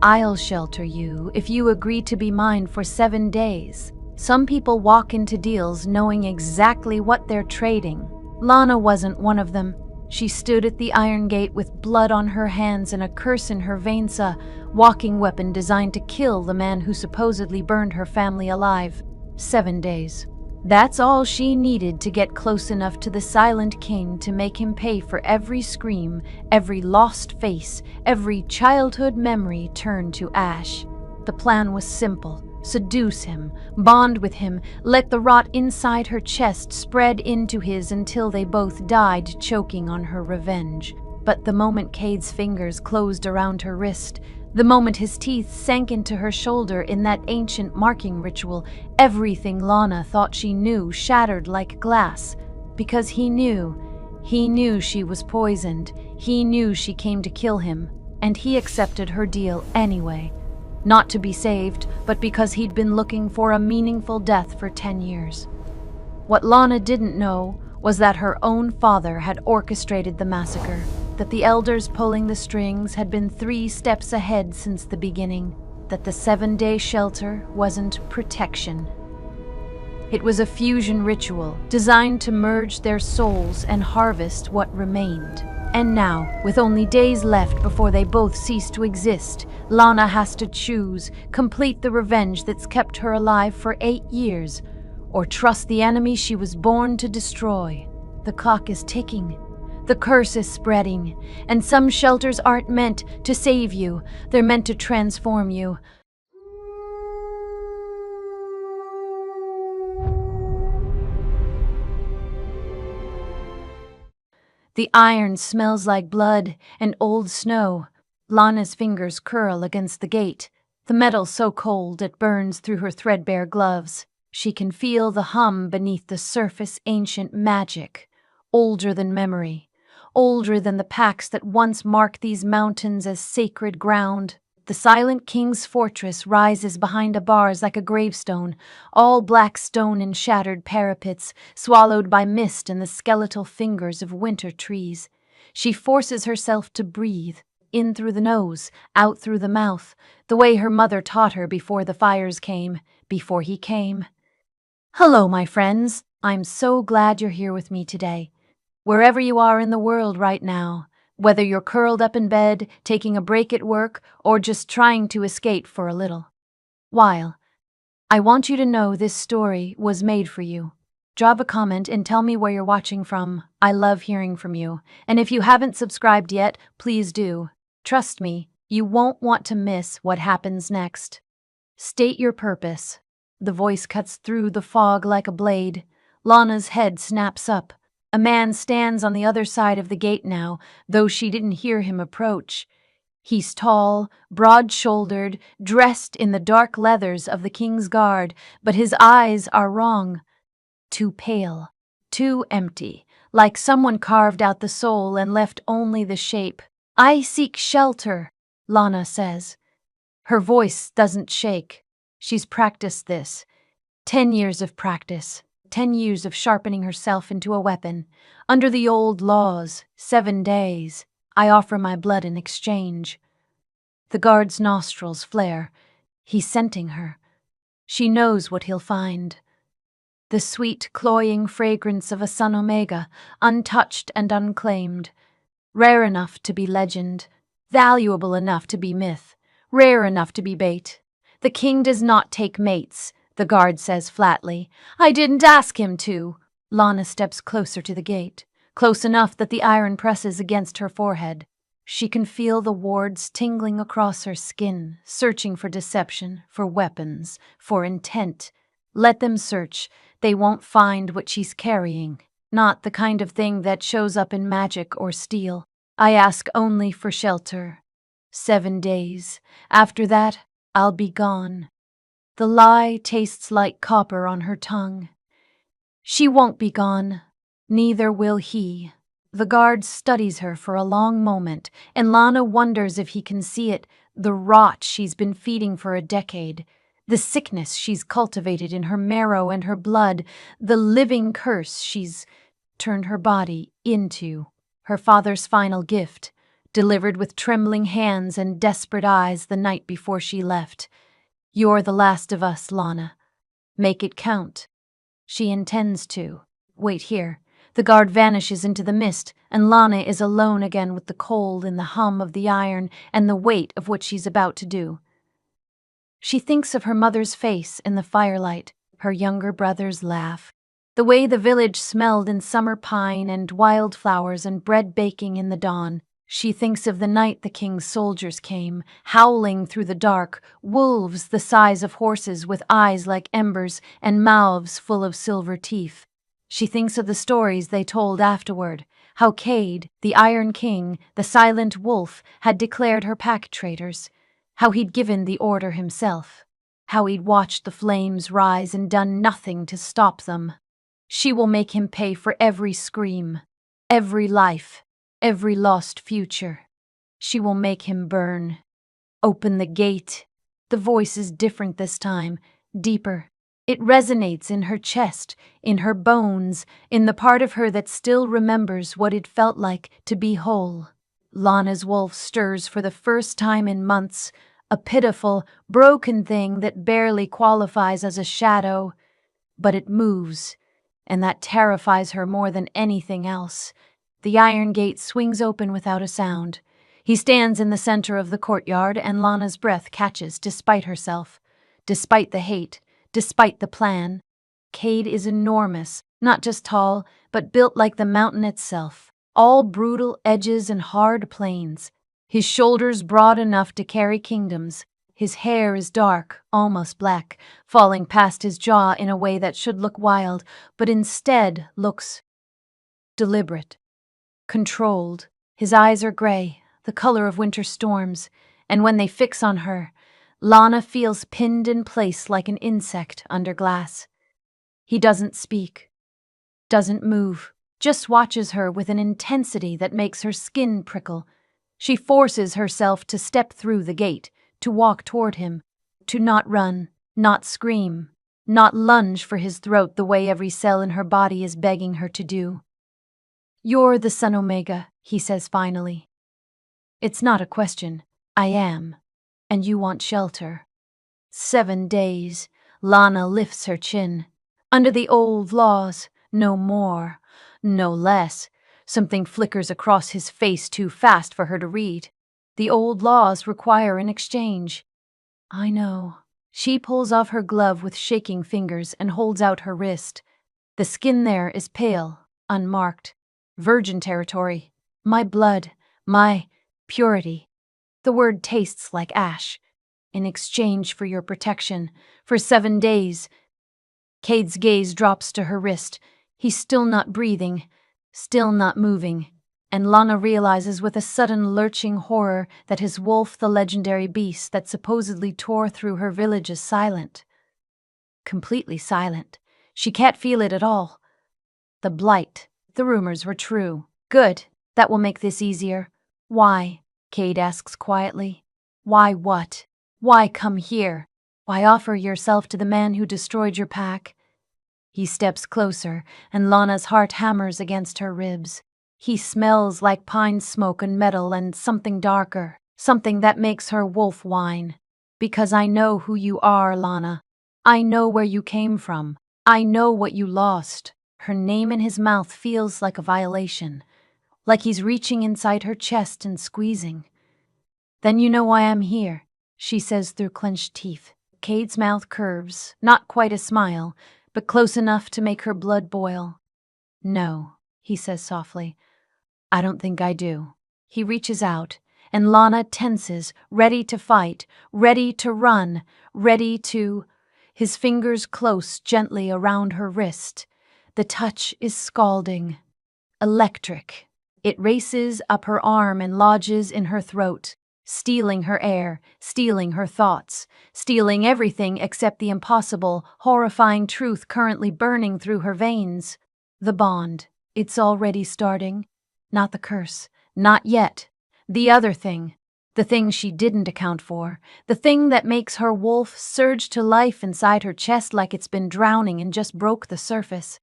I'll shelter you if you agree to be mine for 7 days. Some people walk into deals knowing exactly what they're trading. Lana wasn't one of them. She stood at the iron gate with blood on her hands and a curse in her veins, a walking weapon designed to kill the man who supposedly burned her family alive. 7 days. That's all she needed to get close enough to the Silent King to make him pay for every scream, every lost face, every childhood memory turned to ash. The plan was simple. Seduce him, bond with him, let the rot inside her chest spread into his until they both died choking on her revenge. But the moment Cade's fingers closed around her wrist, the moment his teeth sank into her shoulder in that ancient marking ritual, everything Lana thought she knew shattered like glass. Because he knew she was poisoned, he knew she came to kill him, and he accepted her deal anyway. Not to be saved, but because he'd been looking for a meaningful death for 10 years. What Lana didn't know was that her own father had orchestrated the massacre, that the elders pulling the strings had been 3 steps ahead since the beginning, that the 7-day shelter wasn't protection. It was a fusion ritual designed to merge their souls and harvest what remained. And now, with only days left before they both cease to exist, Lana has to choose, complete the revenge that's kept her alive for 8 years, or trust the enemy she was born to destroy. The clock is ticking. The curse is spreading, and some shelters aren't meant to save you, they're meant to transform you. The iron smells like blood and old snow. Lana's fingers curl against the gate, the metal so cold it burns through her threadbare gloves. She can feel the hum beneath the surface, ancient magic, older than memory, older than the pacts that once marked these mountains as sacred ground. The Silent King's fortress rises behind the bars like a gravestone, all black stone and shattered parapets, swallowed by mist and the skeletal fingers of winter trees. She forces herself to breathe, in through the nose, out through the mouth, the way her mother taught her before the fires came, before he came. Hello, my friends. I'm so glad you're here with me today. Wherever you are in the world right now, whether you're curled up in bed, taking a break at work, or just trying to escape for a little while, I want you to know this story was made for you. Drop a comment and tell me where you're watching from. I love hearing from you. And if you haven't subscribed yet, please do. Trust me, you won't want to miss what happens next. State your purpose. The voice cuts through the fog like a blade. Lana's head snaps up. A man stands on the other side of the gate now, though she didn't hear him approach. He's tall, broad-shouldered, dressed in the dark leathers of the King's Guard, but his eyes are wrong. Too pale, too empty, like someone carved out the soul and left only the shape. "I seek shelter," Lana says. Her voice doesn't shake. She's practiced this. 10 years of practice. 10 years of sharpening herself into a weapon. Under the old laws, 7 days. I offer my blood in exchange. The guard's nostrils flare. He's scenting her. She knows what he'll find. The sweet, cloying fragrance of a Sun Omega, untouched and unclaimed. Rare enough to be legend. Valuable enough to be myth. Rare enough to be bait. The king does not take mates, the guard says flatly. I didn't ask him to. Lana steps closer to the gate, close enough that the iron presses against her forehead. She can feel the wards tingling across her skin, searching for deception, for weapons, for intent. Let them search. They won't find what she's carrying. Not the kind of thing that shows up in magic or steel. I ask only for shelter. 7 days. After that, I'll be gone. The lie tastes like copper on her tongue. She won't be gone. Neither will he. The guard studies her for a long moment, and Lana wonders if he can see it, the rot she's been feeding for a decade, the sickness she's cultivated in her marrow and her blood, the living curse she's turned her body into, her father's final gift, delivered with trembling hands and desperate eyes the night before she left. "You're the last of us, Lana. Make it count." She intends to. Wait here. The guard vanishes into the mist, and Lana is alone again with the cold and the hum of the iron and the weight of what she's about to do. She thinks of her mother's face in the firelight, her younger brother's laugh, the way the village smelled in summer pine and wildflowers and bread baking in the dawn. She thinks of the night the king's soldiers came, howling through the dark, wolves the size of horses with eyes like embers and mouths full of silver teeth. She thinks of the stories they told afterward, how Cade, the Iron King, the Silent Wolf, had declared her pack traitors, how he'd given the order himself, how he'd watched the flames rise and done nothing to stop them. She will make him pay for every scream, every life, every lost future. She will make him burn. Open the gate. The voice is different this time, deeper. It resonates in her chest, in her bones, in the part of her that still remembers what it felt like to be whole. Lana's wolf stirs for the first time in months, a pitiful, broken thing that barely qualifies as a shadow. But it moves, and that terrifies her more than anything else. The iron gate swings open without a sound. He stands in the center of the courtyard, and Lana's breath catches despite herself, despite the hate, despite the plan. Cade is enormous, not just tall, but built like the mountain itself, all brutal edges and hard plains. His shoulders broad enough to carry kingdoms. His hair is dark, almost black, falling past his jaw in a way that should look wild, but instead looks deliberate, controlled. His eyes are gray, the color of winter storms, and when they fix on her, Lana feels pinned in place like an insect under glass. He doesn't speak, doesn't move, just watches her with an intensity that makes her skin prickle. She forces herself to step through the gate, to walk toward him, to not run, not scream, not lunge for his throat the way every cell in her body is begging her to do. "You're the Sun Omega," he says finally. "It's not a question. I am. And you want shelter." 7 days. Lana lifts her chin. Under the old laws, no more, no less. Something flickers across his face too fast for her to read. The old laws require an exchange. "I know." She pulls off her glove with shaking fingers and holds out her wrist. The skin there is pale, unmarked. Virgin territory. My blood. My purity. The word tastes like ash. In exchange for your protection. For 7 days. Cade's gaze drops to her wrist. He's still not breathing. Still not moving. And Lana realizes with a sudden lurching horror that his wolf, the legendary beast that supposedly tore through her village, is silent. Completely silent. She can't feel it at all. The blight. The rumors were true. Good. That will make this easier. "Why?" Cade asks quietly. "Why what? Why come here? Why offer yourself to the man who destroyed your pack?" He steps closer, and Lana's heart hammers against her ribs. He smells like pine smoke and metal and something darker, something that makes her wolf whine. "Because I know who you are, Lana. I know where you came from. I know what you lost." Her name in his mouth feels like a violation, like he's reaching inside her chest and squeezing. "Then you know why I'm here," she says through clenched teeth. Cade's mouth curves, not quite a smile, but close enough to make her blood boil. "No," he says softly. "I don't think I do." He reaches out, and Lana tenses, ready to fight, ready to run, ready to... His fingers close gently around her wrist. The touch is scalding, electric. It races up her arm and lodges in her throat, stealing her air, stealing her thoughts, stealing everything except the impossible, horrifying truth currently burning through her veins. The bond. It's already starting. Not the curse. Not yet. The other thing. The thing she didn't account for. The thing that makes her wolf surge to life inside her chest like it's been drowning and just broke the surface.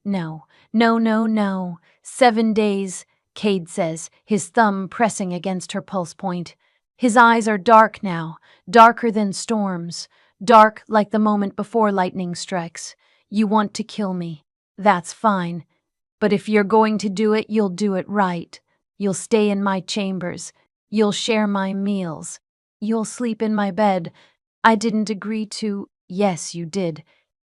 No, no, no, no. 7 days. Cade says, his thumb pressing against her pulse point. His eyes are dark now, darker than storms, dark like the moment before lightning strikes. You want to kill me. That's fine. But if you're going to do it, you'll do it right. You'll stay in my chambers. You'll share my meals. You'll sleep in my bed. I didn't agree to. Yes, you did.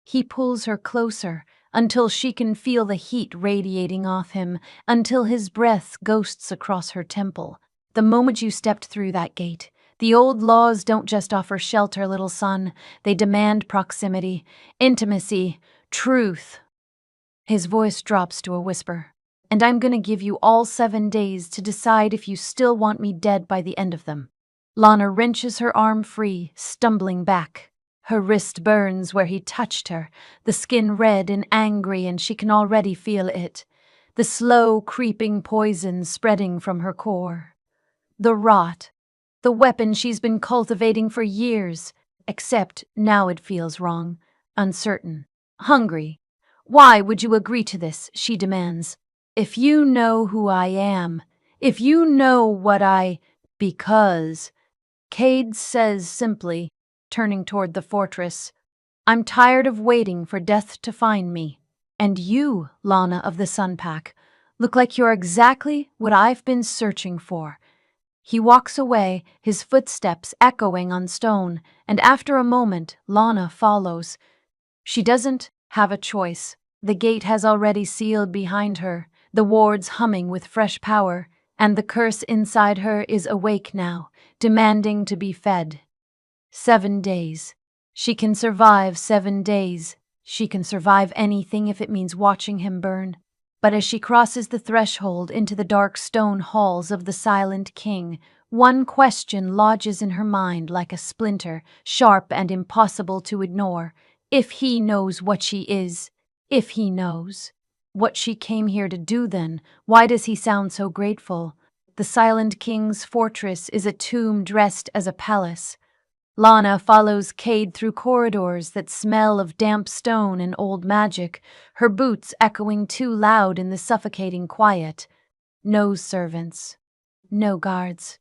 He pulls her closer until she can feel the heat radiating off him, until his breath ghosts across her temple. The moment you stepped through that gate, the old laws don't just offer shelter, little son. They demand proximity, intimacy, truth. His voice drops to a whisper. And I'm going to give you all 7 days to decide if you still want me dead by the end of them. Lana wrenches her arm free, stumbling back. Her wrist burns where he touched her, the skin red and angry, and she can already feel it. The slow, creeping poison spreading from her core. The rot. The weapon she's been cultivating for years. Except now it feels wrong, uncertain, hungry. Why would you agree to this, she demands. If you know who I am, if you know what because, Cade says simply, turning toward the fortress, I'm tired of waiting for death to find me. And you, Lana of the Sun Pack, look like you're exactly what I've been searching for. He walks away, his footsteps echoing on stone, and after a moment, Lana follows. She doesn't have a choice. The gate has already sealed behind her, the wards humming with fresh power, and the curse inside her is awake now, demanding to be fed. 7 days. She can survive 7 days. She can survive anything if it means watching him burn. But as she crosses the threshold into the dark stone halls of the Silent King, one question lodges in her mind like a splinter, sharp and impossible to ignore. If he knows what she is, if he knows what she came here to do, then why does he sound so grateful? The Silent King's fortress is a tomb dressed as a palace. Lana follows Cade through corridors that smell of damp stone and old magic, her boots echoing too loud in the suffocating quiet. No servants, no guards,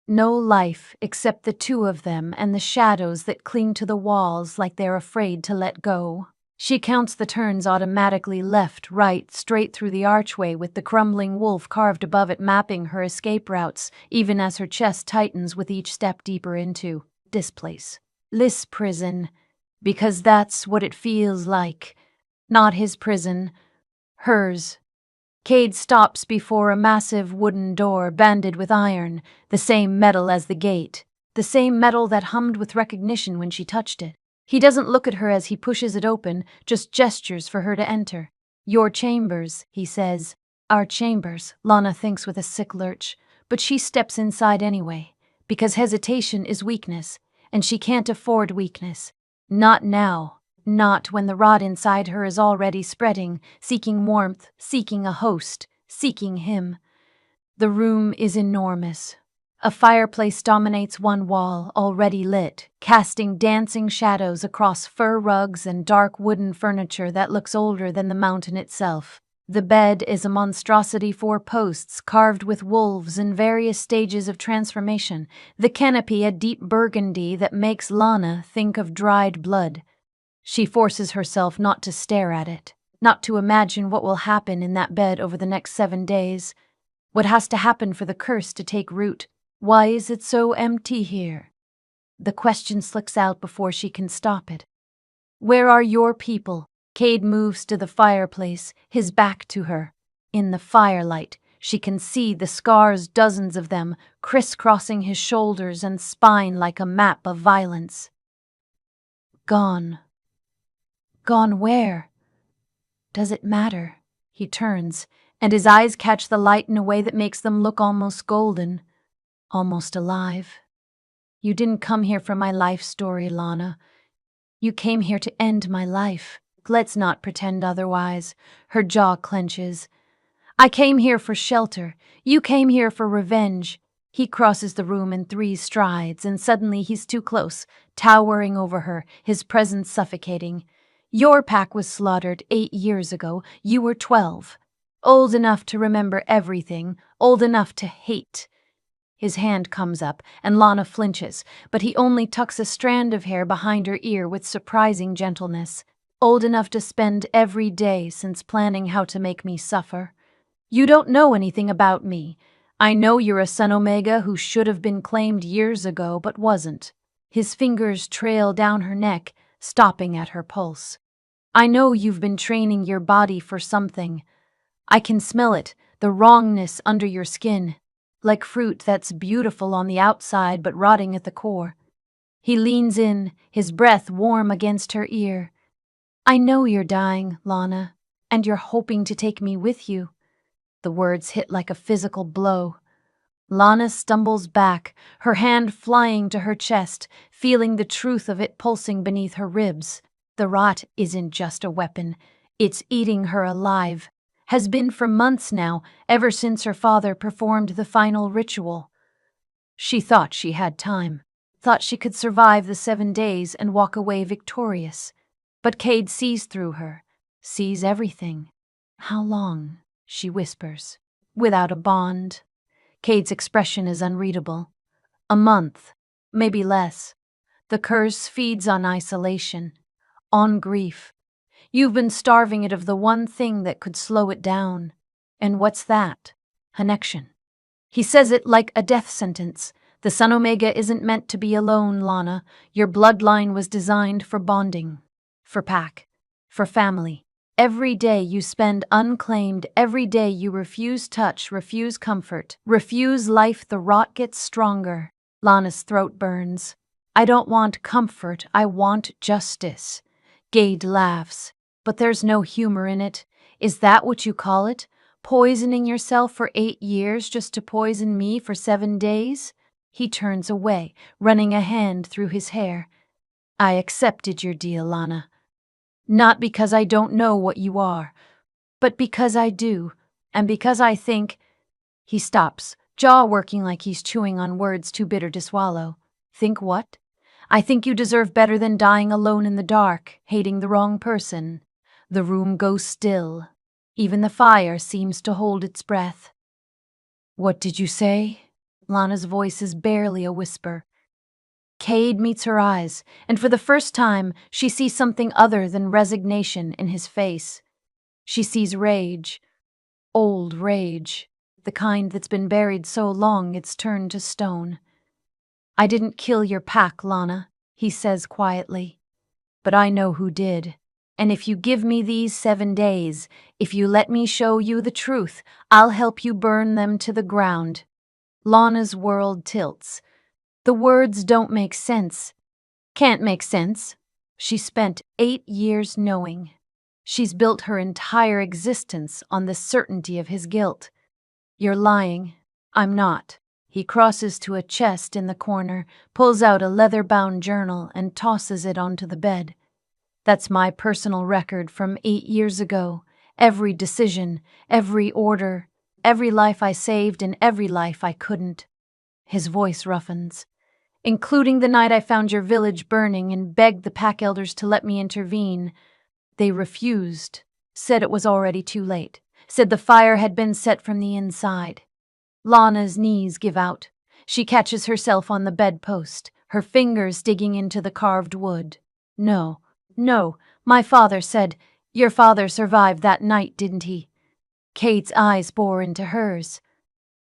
no life except the two of them and the shadows that cling to the walls like they're afraid to let go. She counts the turns automatically, left, right, straight through the archway with the crumbling wolf carved above it mapping her escape routes, even as her chest tightens with each step deeper into this place. This prison. Because that's what it feels like. Not his prison. Hers. Cade stops before a massive wooden door banded with iron, the same metal as the gate, the same metal that hummed with recognition when she touched it. He doesn't look at her as he pushes it open, just gestures for her to enter. Your chambers, he says. Our chambers, Lana thinks with a sick lurch, but she steps inside anyway, because hesitation is weakness, and she can't afford weakness. Not now. Not when the rot inside her is already spreading, seeking warmth, seeking a host, seeking him. The room is enormous. A fireplace dominates one wall, already lit, casting dancing shadows across fur rugs and dark wooden furniture that looks older than the mountain itself. The bed is a monstrosity, 4 posts carved with wolves in various stages of transformation, the canopy a deep burgundy that makes Lana think of dried blood. She forces herself not to stare at it, not to imagine what will happen in that bed over the next 7 days. What has to happen for the curse to take root? Why is it so empty here? The question slicks out before she can stop it. Where are your people? Cade moves to the fireplace, his back to her. In the firelight, she can see the scars, dozens of them, crisscrossing his shoulders and spine like a map of violence. Gone. Gone where? Does it matter? He turns, and his eyes catch the light in a way that makes them look almost golden. Almost alive. You didn't come here for my life story, Lana. You came here to end my life. Let's not pretend otherwise. Her jaw clenches. I came here for shelter. You came here for revenge. He crosses the room in 3 strides, and suddenly he's too close, towering over her, his presence suffocating. Your pack was slaughtered 8 years ago. You were 12. Old enough to remember everything, old enough to hate. His hand comes up, and Lana flinches, but he only tucks a strand of hair behind her ear with surprising gentleness. Old enough to spend every day since planning how to make me suffer. You don't know anything about me. I know you're a Sun Omega who should have been claimed years ago but wasn't. His fingers trail down her neck, stopping at her pulse. I know you've been training your body for something. I can smell it, the wrongness under your skin, like fruit that's beautiful on the outside but rotting at the core. He leans in, his breath warm against her ear. I know you're dying, Lana, and you're hoping to take me with you. The words hit like a physical blow. Lana stumbles back, her hand flying to her chest, feeling the truth of it pulsing beneath her ribs. The rot isn't just a weapon, it's eating her alive. Has been for months now, ever since her father performed the final ritual. She thought she had time, thought she could survive the 7 days and walk away victorious. But Cade sees through her, sees everything. How long? She whispers. Without a bond. Cade's expression is unreadable. A month, maybe less. The curse feeds on isolation, on grief. You've been starving it of the one thing that could slow it down. And what's that? Connection. He says it like a death sentence. The Sun Omega isn't meant to be alone, Lana. Your bloodline was designed for bonding, for pack, for family. Every day you spend unclaimed, every day you refuse touch, refuse comfort, refuse life, the rot gets stronger. Lana's throat burns. I don't want comfort, I want justice. Cade laughs. But there's no humor in it. Is that what you call it? Poisoning yourself for 8 years just to poison me for 7 days? He turns away, running a hand through his hair. I accepted your deal, Lana. Not because I don't know what you are, but because I do, and because I think... He stops, jaw working like he's chewing on words too bitter to swallow. Think what? I think you deserve better than dying alone in the dark, hating the wrong person. The room goes still. Even the fire seems to hold its breath. What did you say? Lana's voice is barely a whisper. Cade meets her eyes, and for the first time, she sees something other than resignation in his face. She sees rage. Old rage. The kind that's been buried so long it's turned to stone. I didn't kill your pack, Lana, he says quietly. But I know who did. And if you give me these 7 days, if you let me show you the truth, I'll help you burn them to the ground. Lana's world tilts. The words don't make sense. Can't make sense. She spent 8 years knowing. She's built her entire existence on the certainty of his guilt. You're lying. I'm not. He crosses to a chest in the corner, pulls out a leather-bound journal, and tosses it onto the bed. That's my personal record from 8 years ago. Every decision, every order, every life I saved and every life I couldn't. His voice roughens. Including the night I found your village burning and begged the pack elders to let me intervene. They refused, said it was already too late, said the fire had been set from the inside. Lana's knees give out. She catches herself on the bedpost, her fingers digging into the carved wood. No, my father said, your father survived that night, didn't he? Cade's eyes bore into hers.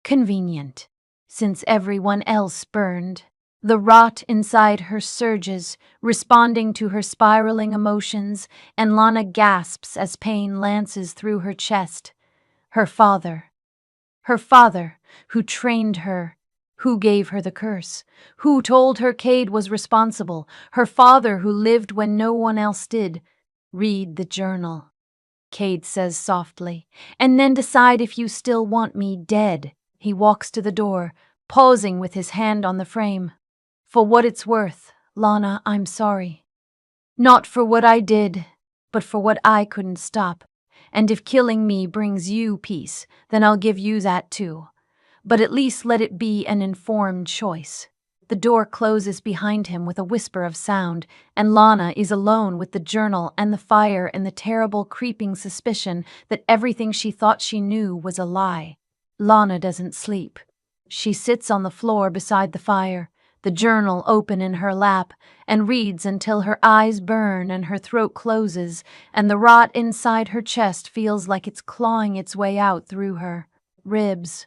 Convenient, since everyone else burned. The rot inside her surges, responding to her spiraling emotions, and Lana gasps as pain lances through her chest. Her father, who trained her, who gave her the curse, who told her Cade was responsible, her father who lived when no one else did. Read the journal, Cade says softly, and then decide if you still want me dead. He walks to the door, pausing with his hand on the frame. For what it's worth, Lana, I'm sorry. Not for what I did, but for what I couldn't stop. And if killing me brings you peace, then I'll give you that too. But at least let it be an informed choice. The door closes behind him with a whisper of sound, and Lana is alone with the journal and the fire and the terrible creeping suspicion that everything she thought she knew was a lie. Lana doesn't sleep. She sits on the floor beside the fire, the journal open in her lap, and reads until her eyes burn and her throat closes, and the rot inside her chest feels like it's clawing its way out through her ribs.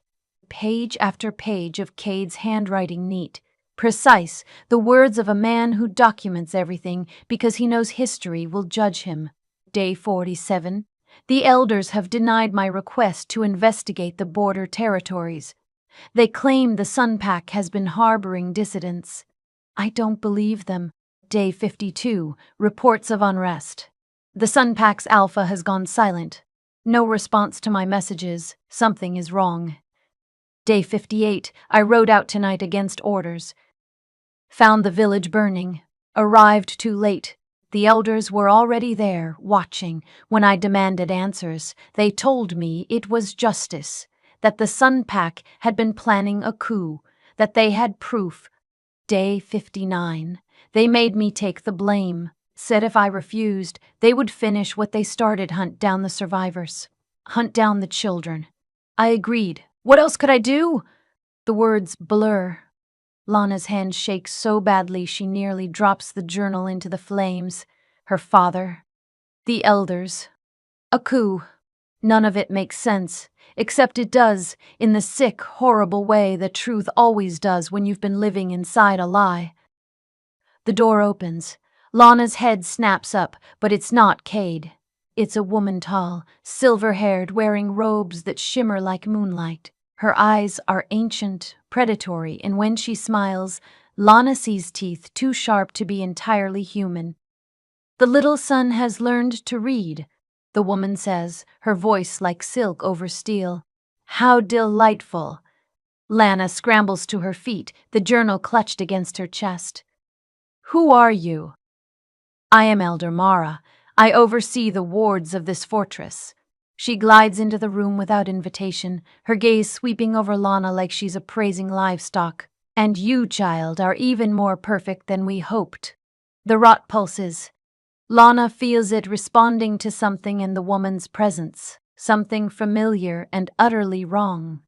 Page after page of Cade's handwriting neat, precise, the words of a man who documents everything because he knows history will judge him. Day 47. The elders have denied my request to investigate the border territories. They claim the Sunpack has been harboring dissidents. I don't believe them. Day 52. Reports of unrest. The Sunpack's alpha has gone silent. No response to my messages. Something is wrong. Day 58. I rode out tonight against orders. Found the village burning. Arrived too late. The elders were already there, watching. When I demanded answers, they told me it was justice, that the Sunpack had been planning a coup, that they had proof. Day 59. They made me take the blame. Said if I refused, they would finish what they started, hunt down the survivors. Hunt down the children. I agreed. What else could I do? The words blur. Lana's hand shakes so badly she nearly drops the journal into the flames. Her father. The elders. A coup. None of it makes sense, except it does, in the sick, horrible way the truth always does when you've been living inside a lie. The door opens. Lana's head snaps up, but it's not Cade. It's a woman tall, silver-haired, wearing robes that shimmer like moonlight. Her eyes are ancient, predatory, and when she smiles, Lana sees teeth too sharp to be entirely human. The little son has learned to read, the woman says, her voice like silk over steel. How delightful! Lana scrambles to her feet, the journal clutched against her chest. Who are you? I am Elder Mara. I oversee the wards of this fortress. She glides into the room without invitation, her gaze sweeping over Lana like she's appraising livestock. And you, child, are even more perfect than we hoped. The rot pulses. Lana feels it responding to something in the woman's presence, something familiar and utterly wrong.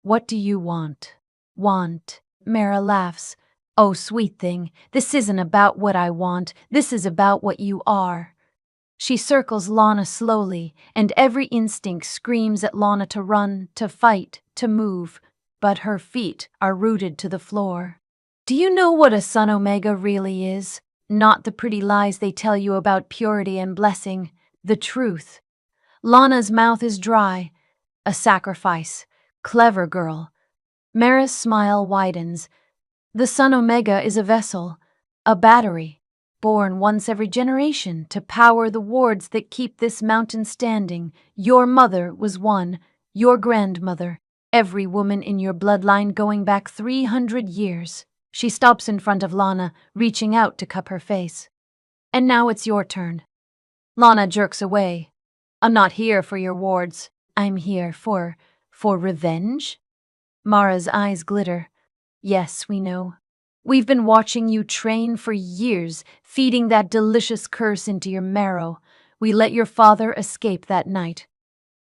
What do you want? Want? Mara laughs. Oh, sweet thing, this isn't about what I want, this is about what you are. She circles Lana slowly, and every instinct screams at Lana to run, to fight, to move, but her feet are rooted to the floor. Do you know what a Sun Omega really is? Not the pretty lies they tell you about purity and blessing, the truth. Lana's mouth is dry. A sacrifice. Clever girl. Mara's smile widens. The Sun Omega is a vessel, a battery, born once every generation to power the wards that keep this mountain standing. Your mother was one, your grandmother, every woman in your bloodline going back 300 years. She stops in front of Lana, reaching out to cup her face. And now it's your turn. Lana jerks away. I'm not here for your wards. I'm here for revenge? Mara's eyes glitter. Yes, we know. We've been watching you train for years, feeding that delicious curse into your marrow. We let your father escape that night.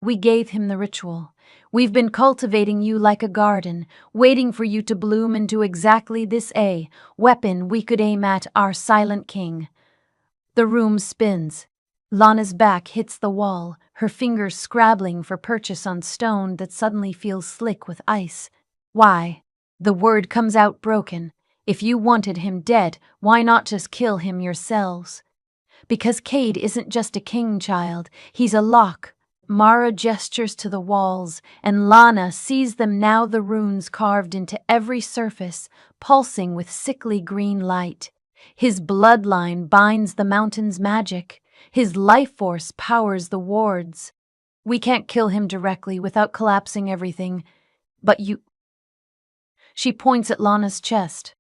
We gave him the ritual. We've been cultivating you like a garden, waiting for you to bloom into exactly this weapon we could aim at our silent king. The room spins. Lana's back hits the wall, her fingers scrabbling for purchase on stone that suddenly feels slick with ice. Why? The word comes out broken. If you wanted him dead, why not just kill him yourselves? Because Cade isn't just a king, child. He's a lock. Mara gestures to the walls, and Lana sees them now, the runes carved into every surface, pulsing with sickly green light. His bloodline binds the mountain's magic. His life force powers the wards. We can't kill him directly without collapsing everything, but you... She points at Lana's chest.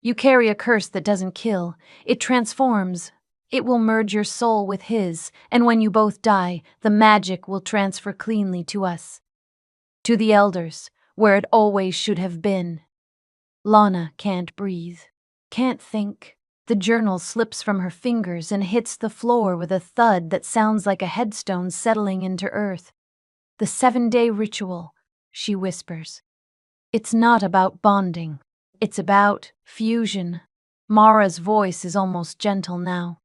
You carry a curse that doesn't kill. It transforms. It will merge your soul with his, and when you both die, the magic will transfer cleanly to us. To the elders, where it always should have been. Lana can't breathe, can't think. The journal slips from her fingers and hits the floor with a thud that sounds like a headstone settling into earth. The 7-day ritual, she whispers. It's not about bonding. It's about fusion. Mara's voice is almost gentle now.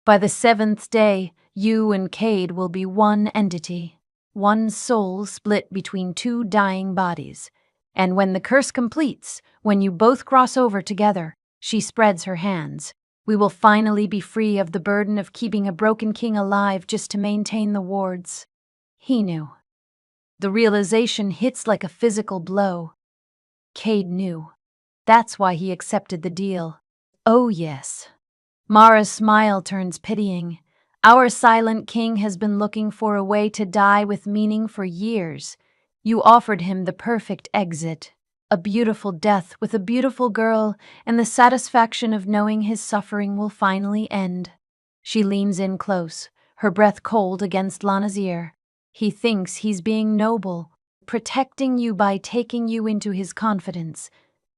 By the 7th day, you and Cade will be one entity, one soul split between two dying bodies. And when the curse completes, when you both cross over together, she spreads her hands. We will finally be free of the burden of keeping a broken king alive just to maintain the wards. He knew. The realization hits like a physical blow. Cade knew. That's why he accepted the deal. Oh yes. Mara's smile turns pitying. Our silent king has been looking for a way to die with meaning for years. You offered him the perfect exit. A beautiful death with a beautiful girl and the satisfaction of knowing his suffering will finally end. She leans in close, her breath cold against Lana's ear. He thinks he's being noble, protecting you by taking you into his confidence,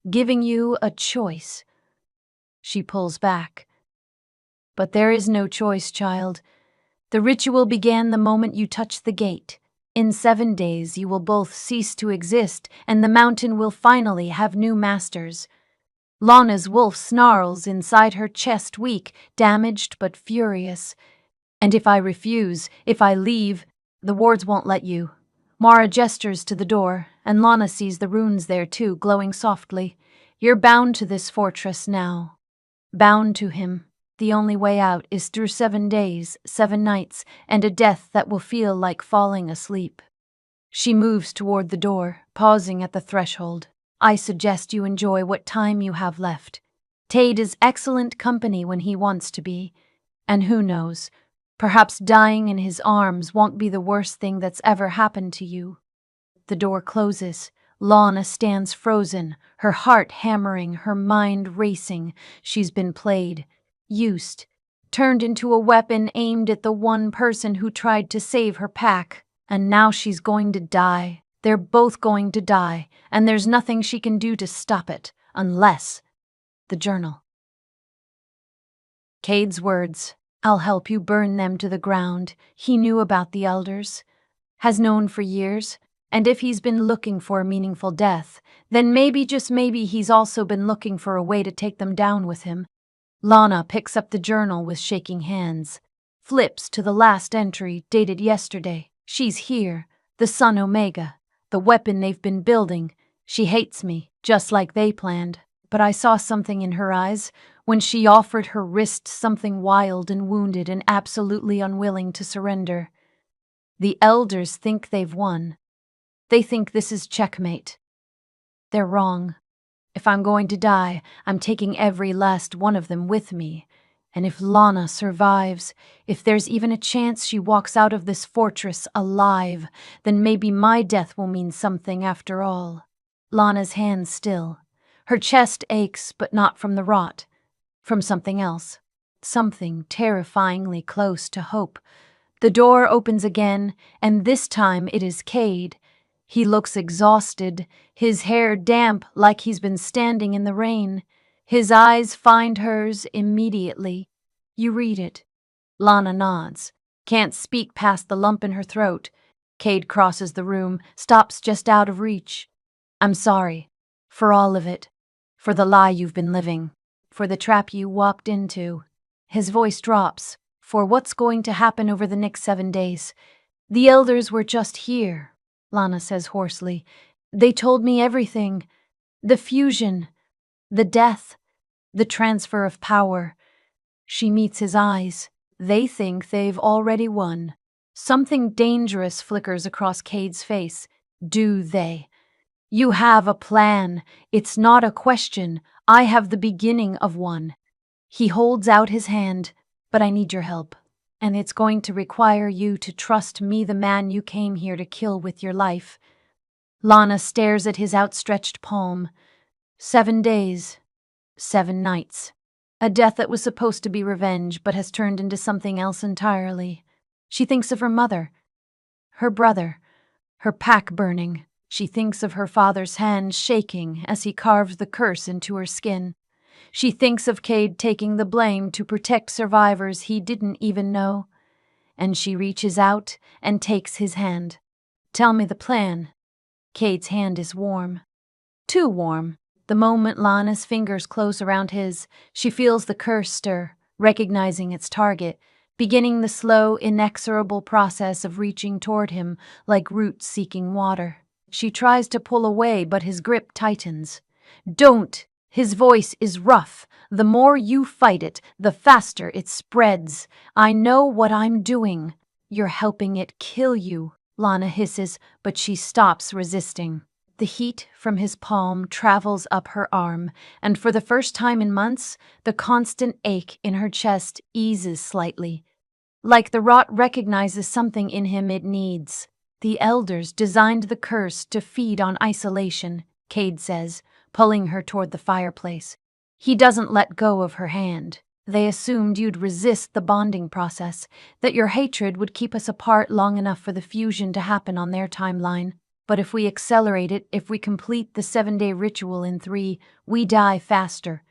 giving you a choice. She pulls back. But there is no choice, child. The ritual began the moment you touched the gate. In 7 days you will both cease to exist, and the mountain will finally have new masters. Lana's wolf snarls inside her chest, weak, damaged but furious. And if I refuse, if I leave, the wards won't let you. Mara gestures to the door, and Lana sees the runes there too, glowing softly. You're bound to this fortress now. Bound to him. The only way out is through 7 days, 7 nights, and a death that will feel like falling asleep. She moves toward the door, pausing at the threshold. I suggest you enjoy what time you have left. Cade is excellent company when he wants to be. And who knows, perhaps dying in his arms won't be the worst thing that's ever happened to you. The door closes. Lana stands frozen, her heart hammering, her mind racing. She's been played, used, turned into a weapon aimed at the one person who tried to save her pack. And now she's going to die. They're both going to die, and there's nothing she can do to stop it, unless... The journal. Cade's words, I'll help you burn them to the ground. He knew about the elders, has known for years, and if he's been looking for a meaningful death, then maybe, just maybe, he's also been looking for a way to take them down with him. Lana picks up the journal with shaking hands, flips to the last entry, dated yesterday. She's here, the Sun Omega, the weapon they've been building. She hates me, just like they planned. But I saw something in her eyes when she offered her wrist, something wild and wounded and absolutely unwilling to surrender. The elders think they've won. They think this is checkmate. They're wrong. If I'm going to die, I'm taking every last one of them with me. And if Lana survives, if there's even a chance she walks out of this fortress alive, then maybe my death will mean something after all. Lana's hands still. Her chest aches, but not from the rot. From something else. Something terrifyingly close to hope. The door opens again, and this time it is Cade. He looks exhausted, his hair damp like he's been standing in the rain. His eyes find hers immediately. You read it. Lana nods. Can't speak past the lump in her throat. Cade crosses the room, stops just out of reach. I'm sorry. For all of it. For the lie you've been living. For the trap you walked into. His voice drops. For what's going to happen over the next 7 days. The elders were just here, Lana says hoarsely. They told me everything. The fusion. The death. The transfer of power. She meets his eyes. They think they've already won. Something dangerous flickers across Cade's face. Do they? You have a plan. It's not a question. I have the beginning of one. He holds out his hand. But I need your help. And it's going to require you to trust me, the man you came here to kill with your life. Lana stares at his outstretched palm. 7 days. 7 nights. A death that was supposed to be revenge, but has turned into something else entirely. She thinks of her mother. Her brother. Her pack burning. She thinks of her father's hand shaking as he carves the curse into her skin. She thinks of Cade taking the blame to protect survivors he didn't even know. And she reaches out and takes his hand. "Tell me the plan." Cade's hand is warm. Too warm. The moment Lana's fingers close around his, she feels the curse stir, recognizing its target, beginning the slow, inexorable process of reaching toward him like roots seeking water. She tries to pull away, but his grip tightens. "Don't!" His voice is rough. "The more you fight it, the faster it spreads. I know what I'm doing." "You're helping it kill you," Lana hisses, but she stops resisting. The heat from his palm travels up her arm, and for the first time in months, the constant ache in her chest eases slightly. Like the rot recognizes something in him it needs. "The elders designed the curse to feed on isolation," Cade says, pulling her toward the fireplace. He doesn't let go of her hand. "They assumed you'd resist the bonding process, that your hatred would keep us apart long enough for the fusion to happen on their timeline. But if we accelerate it, if we complete the 7-day ritual in 3, we die faster."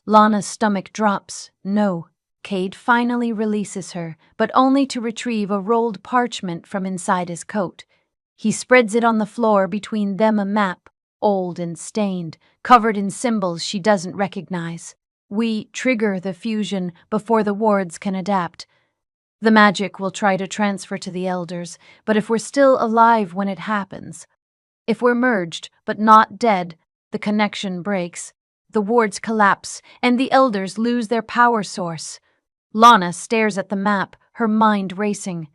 Lana's stomach drops. "No." Cade finally releases her, but only to retrieve a rolled parchment from inside his coat. He spreads it on the floor between them, a map, old and stained, covered in symbols she doesn't recognize. "We trigger the fusion before the wards can adapt. The magic will try to transfer to the elders, but if we're still alive when it happens, if we're merged but not dead, the connection breaks. The wards collapse, and the elders lose their power source." Lana stares at the map, her mind racing.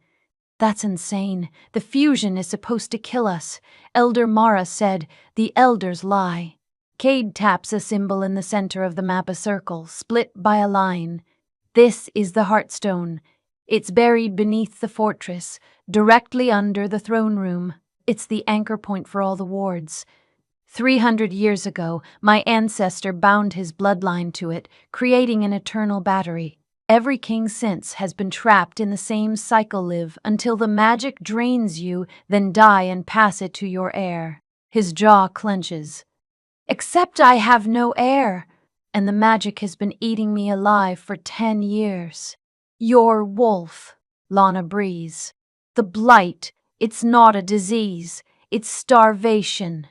"That's insane. The fusion is supposed to kill us. Elder Mara said, the elders lie." Cade taps a symbol in the center of the map, a circle, split by a line. "This is the Heartstone. It's buried beneath the fortress, directly under the throne room. It's the anchor point for all the wards. 300 years ago, my ancestor bound his bloodline to it, creating an eternal battery. Every king since has been trapped in the same cycle, live until the magic drains you, then die and pass it to your heir." His jaw clenches. "Except I have no heir, and the magic has been eating me alive for 10 years. "Your wolf," Lana breathes. "The blight, it's not a disease, it's starvation."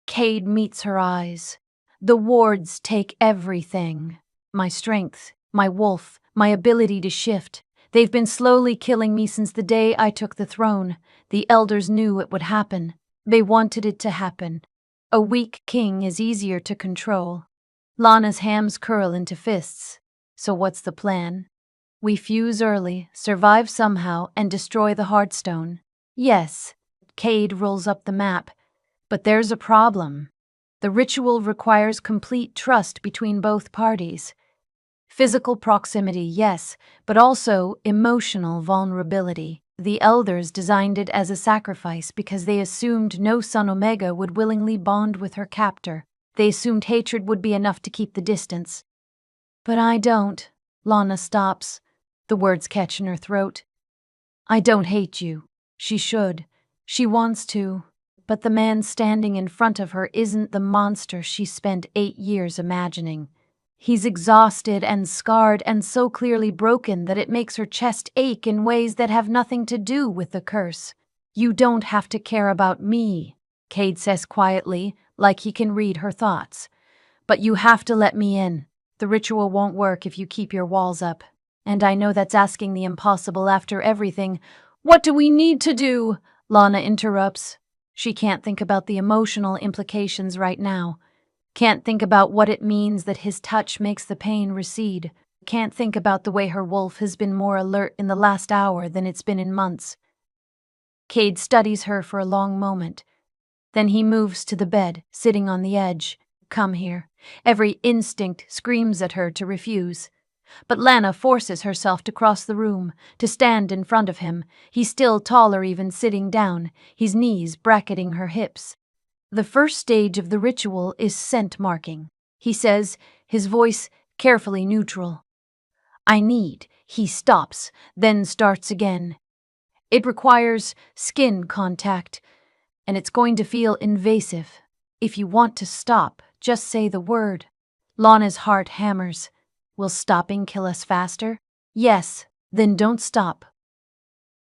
Cade meets her eyes. "The wards take everything. My strength, my wolf, my ability to shift. They've been slowly killing me since the day I took the throne. The elders knew it would happen. They wanted it to happen. A weak king is easier to control." Lana's hams curl into fists. "So what's the plan?" "We fuse early, survive somehow, and destroy the Heartstone." "Yes." Cade rolls up the map. "But there's a problem. The ritual requires complete trust between both parties. Physical proximity, yes, but also emotional vulnerability. The elders designed it as a sacrifice because they assumed no son Omega would willingly bond with her captor. They assumed hatred would be enough to keep the distance." "But I don't." Lana stops. The words catch in her throat. "I don't hate you. She should. She wants to. But the man standing in front of her isn't the monster she spent 8 years imagining. He's exhausted and scarred and so clearly broken that it makes her chest ache in ways that have nothing to do with the curse. "You don't have to care about me," Cade says quietly, like he can read her thoughts. "But you have to let me in. The ritual won't work if you keep your walls up. And I know that's asking the impossible after everything." "What do we need to do?" Lana interrupts. She can't think about the emotional implications right now. Can't think about what it means that his touch makes the pain recede. Can't think about the way her wolf has been more alert in the last hour than it's been in months. Cade studies her for a long moment. Then he moves to the bed, sitting on the edge. "Come here." Every instinct screams at her to refuse. But Lana forces herself to cross the room, to stand in front of him. He's still taller even sitting down, his knees bracketing her hips. "The first stage of the ritual is scent marking," he says, his voice carefully neutral. He stops, then starts again. "It requires skin contact. and it's going to feel invasive. If you want to stop, just say the word. Lana's heart hammers. Will stopping kill us faster? Yes, then don't stop.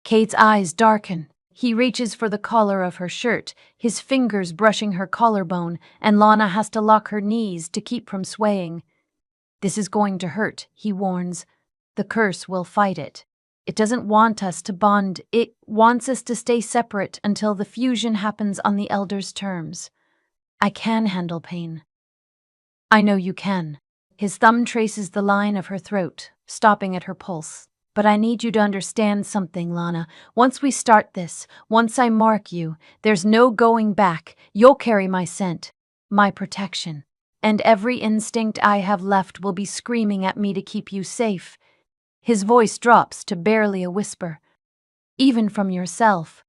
Kate's eyes darken. He reaches for the collar of her shirt, his fingers brushing her collarbone, and Lana has to lock her knees to keep from swaying. This is going to hurt, he warns. The curse will fight it. It doesn't want us to bond. It wants us to stay separate until the fusion happens on the Elder's terms. I can handle pain. I know you can. His thumb traces the line of her throat, stopping at her pulse. But I need you to understand something, Lana. Once we start this, once I mark you, there's no going back. You'll carry my scent, my protection. And every instinct I have left will be screaming at me to keep you safe. His voice drops to barely a whisper. Even from yourself.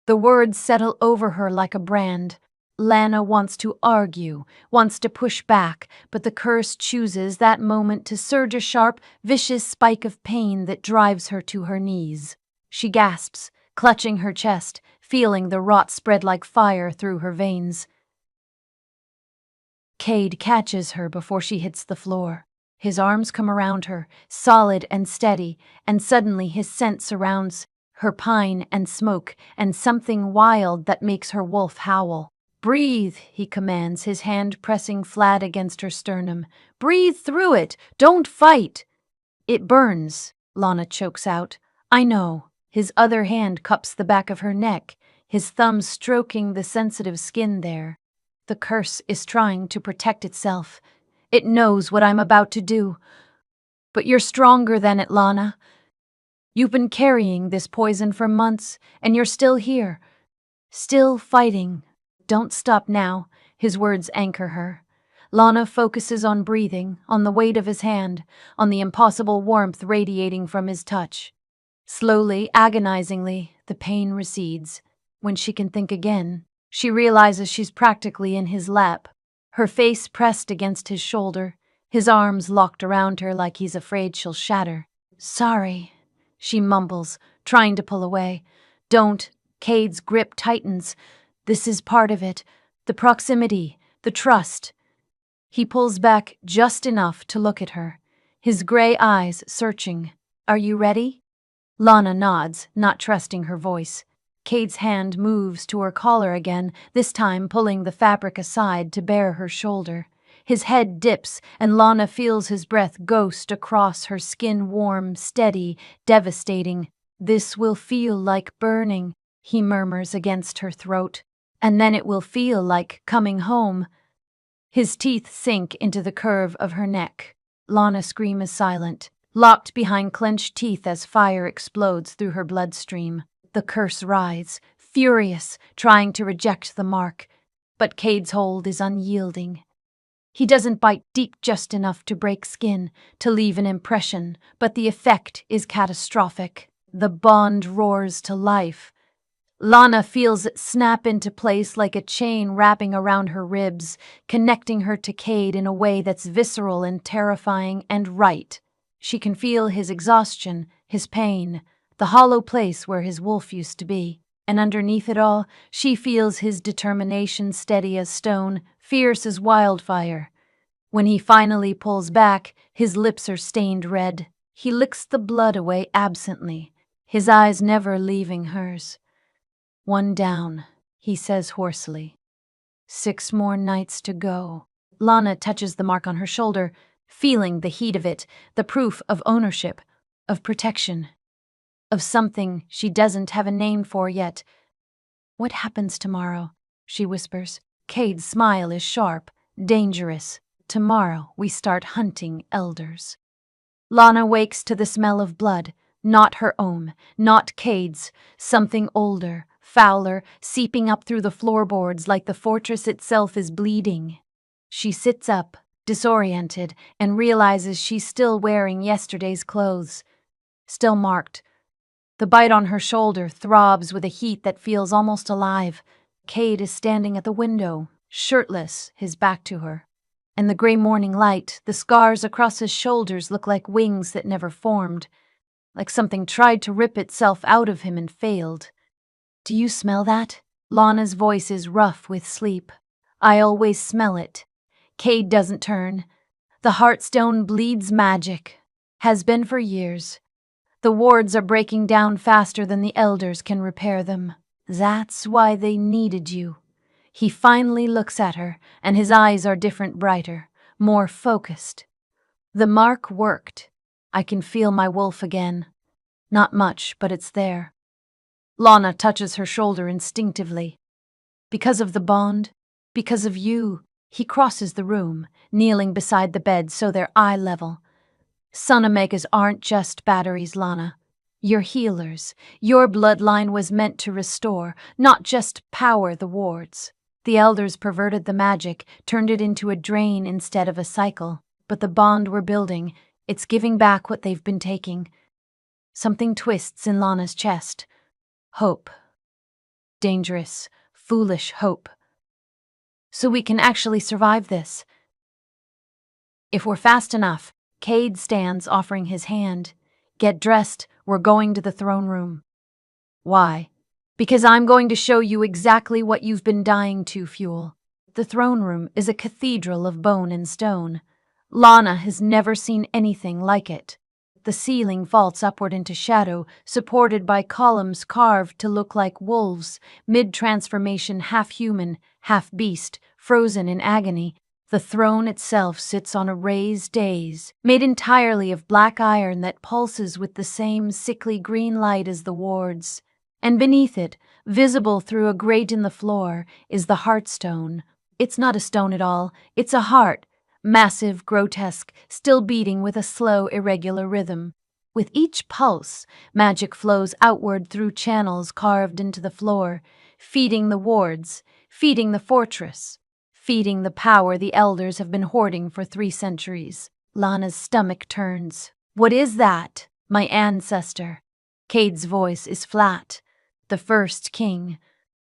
The words settle over her like a brand. Lana wants to argue, wants to push back, but the curse chooses that moment to surge a sharp, vicious spike of pain that drives her to her knees. She gasps, clutching her chest, feeling the rot spread like fire through her veins. Cade catches her before she hits the floor. His arms come around her, solid and steady, and suddenly his scent surrounds her, pine and smoke, and something wild that makes her wolf howl. Breathe, he commands, his hand pressing flat against her sternum. Breathe through it. Don't fight. It burns, Lana chokes out. I know. His other hand cups the back of her neck, his thumb stroking the sensitive skin there. The curse is trying to protect itself. It knows what I'm about to do. But you're stronger than it, Lana. You've been carrying this poison for months, and you're still here. Still fighting. Don't stop now, his words anchor her. Lana focuses on breathing, on the weight of his hand, on the impossible warmth radiating from his touch. Slowly, agonizingly, the pain recedes. When she can think again, she realizes she's practically in his lap, her face pressed against his shoulder, his arms locked around her like he's afraid she'll shatter. Sorry, she mumbles, trying to pull away. Don't. Cade's grip tightens. This is part of it. The proximity, the trust. He pulls back just enough to look at her, his gray eyes searching. Are you ready? Lana nods, not trusting her voice. Cade's hand moves to her collar again, this time pulling the fabric aside to bare her shoulder. His head dips, and Lana feels his breath ghost across her skin, warm, steady, devastating. This will feel like burning, he murmurs against her throat. And then it will feel like coming home. His teeth sink into the curve of her neck. Lana's scream is silent, locked behind clenched teeth as fire explodes through her bloodstream. The curse writhes, furious, trying to reject the mark. But Cade's hold is unyielding. He doesn't bite deep just enough to break skin, to leave an impression, but the effect is catastrophic. The bond roars to life. Lana feels it snap into place like a chain wrapping around her ribs, connecting her to Cade in a way that's visceral and terrifying and right. She can feel his exhaustion, his pain, the hollow place where his wolf used to be. And underneath it all, she feels his determination, steady as stone, fierce as wildfire. When he finally pulls back, his lips are stained red. He licks the blood away absently, his eyes never leaving hers. One down, he says hoarsely. 6 more nights to go. Lana touches the mark on her shoulder, feeling the heat of it, the proof of ownership, of protection, of something she doesn't have a name for yet. What happens tomorrow? She whispers. Cade's smile is sharp, dangerous. Tomorrow we start hunting elders. Lana wakes to the smell of blood, not her own, not Cade's, something older, fouler, seeping up through the floorboards like the fortress itself is bleeding. She sits up, disoriented, and realizes she's still wearing yesterday's clothes. Still marked. The bite on her shoulder throbs with a heat that feels almost alive. Cade is standing at the window, shirtless, his back to her. In the gray morning light, the scars across his shoulders look like wings that never formed, like something tried to rip itself out of him and failed. Do you smell that? Lana's voice is rough with sleep. I always smell it. Cade doesn't turn. The Heartstone bleeds magic. Has been for years. The wards are breaking down faster than the elders can repair them. That's why they needed you. He finally looks at her, and his eyes are different, brighter, more focused. The mark worked. I can feel my wolf again. Not much, but it's there. Lana touches her shoulder instinctively. Because of the bond, because of you. He crosses the room, kneeling beside the bed so they're eye level. Sun Omegas aren't just batteries, Lana. You're healers. Your bloodline was meant to restore, not just power the wards. The elders perverted the magic, turned it into a drain instead of a cycle. But the bond we're building, it's giving back what they've been taking. Something twists in Lana's chest. Hope. Dangerous, foolish hope. So we can actually survive this. If we're fast enough. Cade stands, offering his hand. Get dressed, we're going to the throne room. Why? Because I'm going to show you exactly what you've been dying to fuel. The throne room is a cathedral of bone and stone. Lana has never seen anything like it. The ceiling vaults upward into shadow, supported by columns carved to look like wolves, mid-transformation, half human, half beast, frozen in agony. The throne itself sits on a raised dais, made entirely of black iron that pulses with the same sickly green light as the wards. And beneath it, visible through a grate in the floor, is the Heartstone. It's not a stone at all, it's a heart, massive, grotesque, still beating with a slow, irregular rhythm. With each pulse, magic flows outward through channels carved into the floor, feeding the wards, feeding the fortress. Feeding the power the elders have been hoarding for 3 centuries. Lana's stomach turns. What is that? My ancestor. Cade's voice is flat. The first king.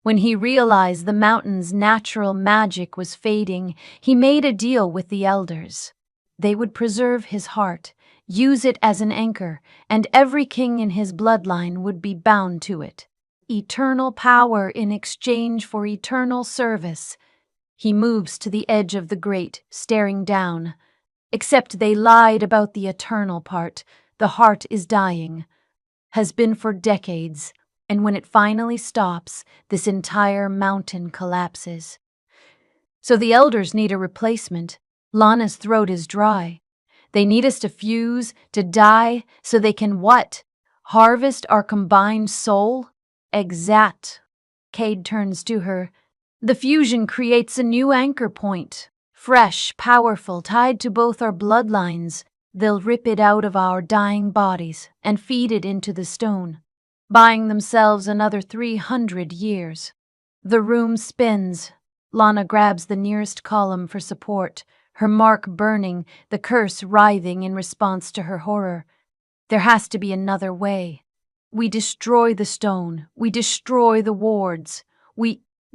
When he realized the mountain's natural magic was fading, he made a deal with the elders. They would preserve his heart, use it as an anchor, and every king in his bloodline would be bound to it. Eternal power in exchange for eternal service. He moves to the edge of the grate, staring down. Except they lied about the eternal part. The heart is dying. Has been for decades, and when it finally stops, this entire mountain collapses. So the elders need a replacement. Lana's throat is dry. They need us to fuse, to die, so they can what? Harvest our combined soul? Exact. Cade turns to her. The fusion creates a new anchor point, fresh, powerful, tied to both our bloodlines. They'll rip it out of our dying bodies and feed it into the stone, buying themselves another 300 years. The room spins. Lana grabs the nearest column for support, her mark burning, the curse writhing in response to her horror. There has to be another way. We destroy the stone. We destroy the wards.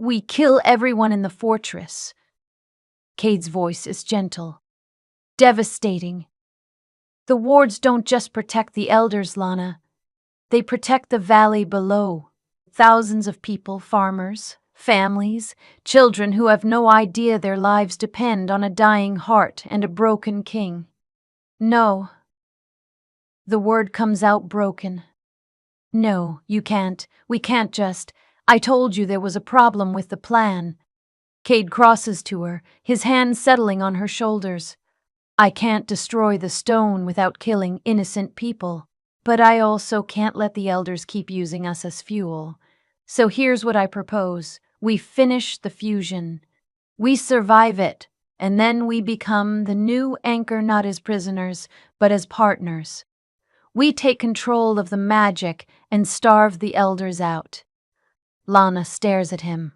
We kill everyone in the fortress. Cade's voice is gentle. Devastating. The wards don't just protect the elders, Lana. They protect the valley below. Thousands of people, farmers, families, children who have no idea their lives depend on a dying heart and a broken king. No. The word comes out broken. No, you can't. We can't just. I told you there was a problem with the plan. Cade crosses to her, his hand settling on her shoulders. I can't destroy the stone without killing innocent people, but I also can't let the elders keep using us as fuel. So here's what I propose. We finish the fusion. We survive it, and then we become the new anchor not as prisoners, but as partners. We take control of the magic and starve the elders out. Lana stares at him.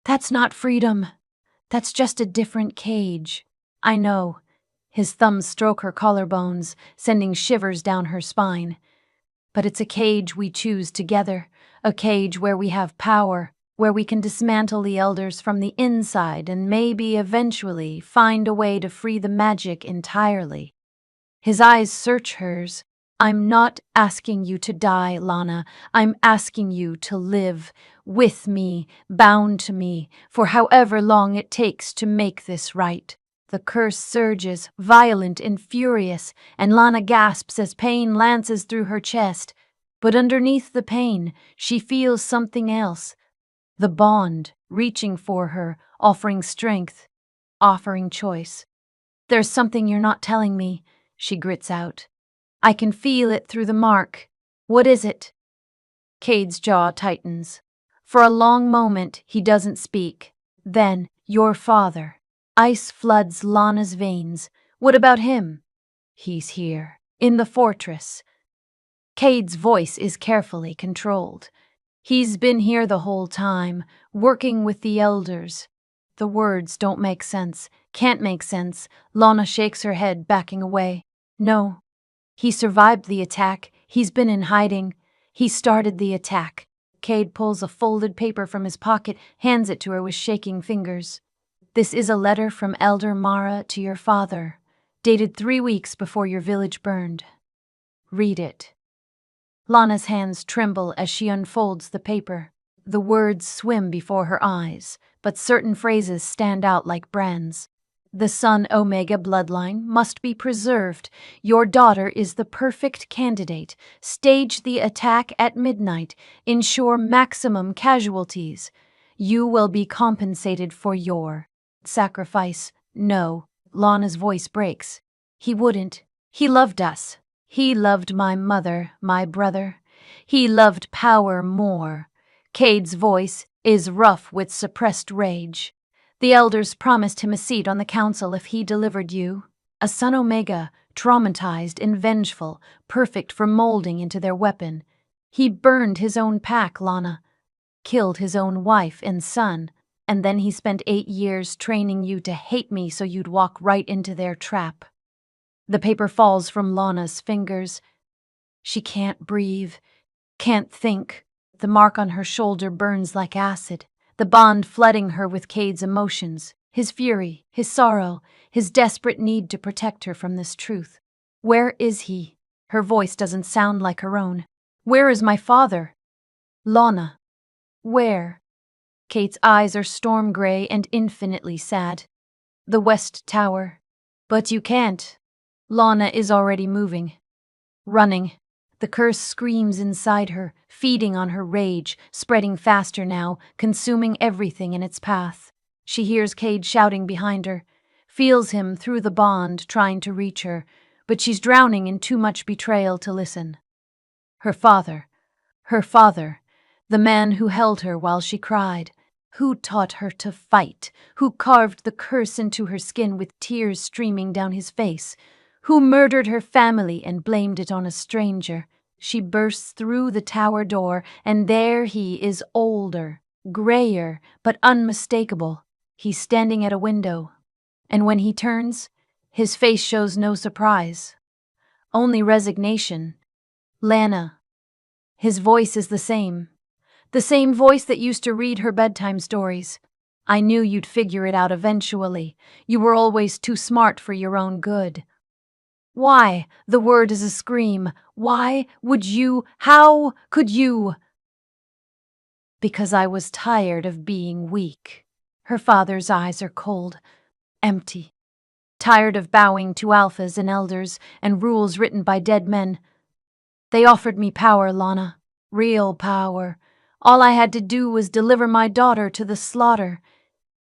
That's not freedom. That's just a different cage. I know. His thumbs stroke her collarbones, sending shivers down her spine. But it's a cage we choose together, a cage where we have power, where we can dismantle the elders from the inside and maybe eventually find a way to free the magic entirely. His eyes search hers. I'm not asking you to die, Lana. I'm asking you to live with me, bound to me, for however long it takes to make this right. The curse surges, violent and furious, and Lana gasps as pain lances through her chest. But underneath the pain, she feels something else. The bond, reaching for her, offering strength, offering choice. There's something you're not telling me, she grits out. I can feel it through the mark. What is it? Cade's jaw tightens. For a long moment, he doesn't speak. Then, your father. Ice floods Lana's veins. What about him? He's here, in the fortress. Cade's voice is carefully controlled. He's been here the whole time, working with the elders. The words don't make sense, can't make sense. Lana shakes her head, backing away. No. He survived the attack. He's been in hiding. He started the attack. Cade pulls a folded paper from his pocket, hands it to her with shaking fingers. This is a letter from Elder Mara to your father, dated 3 weeks before your village burned. Read it. Lana's hands tremble as she unfolds the paper. The words swim before her eyes, but certain phrases stand out like brands. The Sun Omega bloodline must be preserved. Your daughter is the perfect candidate. Stage the attack at midnight. Ensure maximum casualties. You will be compensated for your sacrifice. No, Lana's voice breaks. He wouldn't. He loved us. He loved my mother, my brother. He loved power more. Cade's voice is rough with suppressed rage. The elders promised him a seat on the council if he delivered you. A Sun Omega, traumatized and vengeful, perfect for molding into their weapon. He burned his own pack, Lana. Killed his own wife and son. And then he spent 8 years training you to hate me so you'd walk right into their trap. The paper falls from Lana's fingers. She can't breathe, can't think. The mark on her shoulder burns like acid, the bond flooding her with Cade's emotions, his fury, his sorrow, his desperate need to protect her from this truth. Where is he? Her voice doesn't sound like her own. Where is my father? Lana. Where? Kate's eyes are storm gray and infinitely sad. The West Tower. But you can't. Lana is already moving. Running. The curse screams inside her, feeding on her rage, spreading faster now, consuming everything in its path. She hears Cade shouting behind her, feels him through the bond trying to reach her, but she's drowning in too much betrayal to listen. Her father, the man who held her while she cried, who taught her to fight, who carved the curse into her skin with tears streaming down his face, who murdered her family and blamed it on a stranger. She bursts through the tower door, and there he is, older, grayer, but unmistakable. He's standing at a window, and when he turns, his face shows no surprise, only resignation. Lana. His voice is the same voice that used to read her bedtime stories. I knew you'd figure it out eventually. You were always too smart for your own good. Why? The word is a scream. Why would you? How could you? Because I was tired of being weak. Her father's eyes are cold, empty. Tired of bowing to alphas and elders and rules written by dead men. They offered me power, Lana. Real power. All I had to do was deliver my daughter to the slaughter.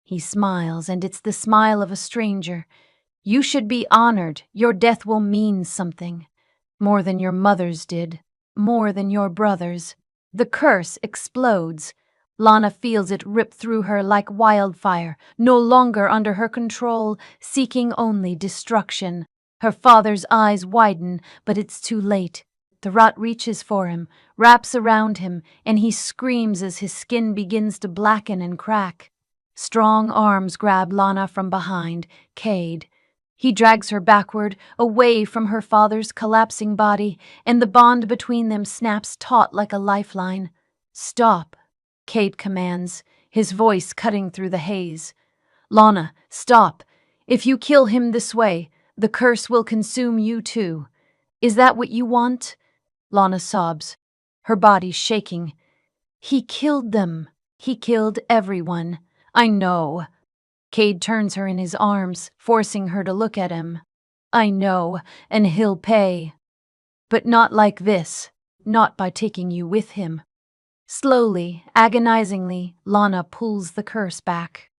He smiles, and it's the smile of a stranger. You should be honored. Your death will mean something. More than your mother's did. More than your brother's. The curse explodes. Lana feels it rip through her like wildfire, no longer under her control, seeking only destruction. Her father's eyes widen, but it's too late. The rot reaches for him, wraps around him, and he screams as his skin begins to blacken and crack. Strong arms grab Lana from behind. Cade. He drags her backward, away from her father's collapsing body, and the bond between them snaps taut like a lifeline. Stop, Cade commands, his voice cutting through the haze. Lana, stop. If you kill him this way, the curse will consume you too. Is that what you want? Lana sobs, her body shaking. He killed them. He killed everyone. I know. Cade turns her in his arms, forcing her to look at him. I know, and he'll pay. But not like this. Not by taking you with him. Slowly, agonizingly, Lana pulls the curse back.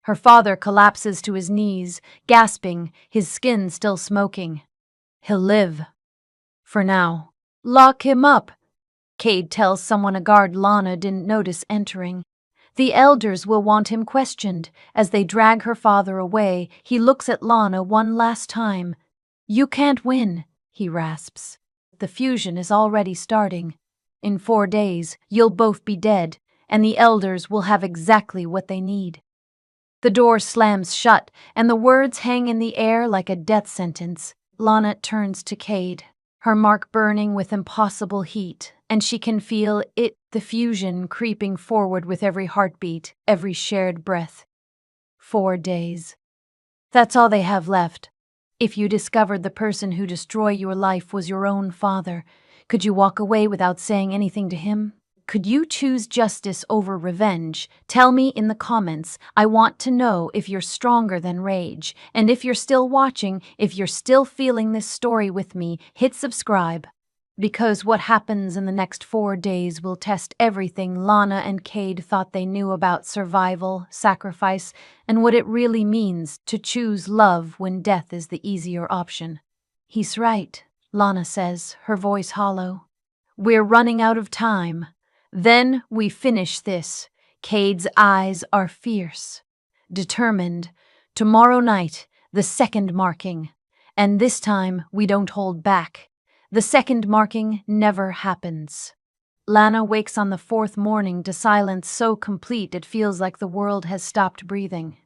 Her father collapses to his knees, gasping, his skin still smoking. He'll live. For now. Lock him up. Cade tells someone a guard Lana didn't notice entering. The elders will want him questioned. As they drag her father away, he looks at Lana one last time. You can't win, he rasps. The fusion is already starting. In 4 days, you'll both be dead, and the elders will have exactly what they need. The door slams shut, and the words hang in the air like a death sentence. Lana turns to Cade, her mark burning with impossible heat, and she can feel it, the fusion, creeping forward with every heartbeat, every shared breath. 4 days. That's all they have left. If you discovered the person who destroyed your life was your own father, could you walk away without saying anything to him? Could you choose justice over revenge? Tell me in the comments. I want to know if you're stronger than rage. And if you're still watching, if you're still feeling this story with me, hit subscribe. Because what happens in the next 4 days will test everything Lana and Cade thought they knew about survival, sacrifice, and what it really means to choose love when death is the easier option. He's right, Lana says, her voice hollow. We're running out of time. Then we finish this. Cade's eyes are fierce, determined. Tomorrow night, the second marking. And this time, we don't hold back. The second marking never happens. Lana wakes on the 4th morning to silence so complete it feels like the world has stopped breathing.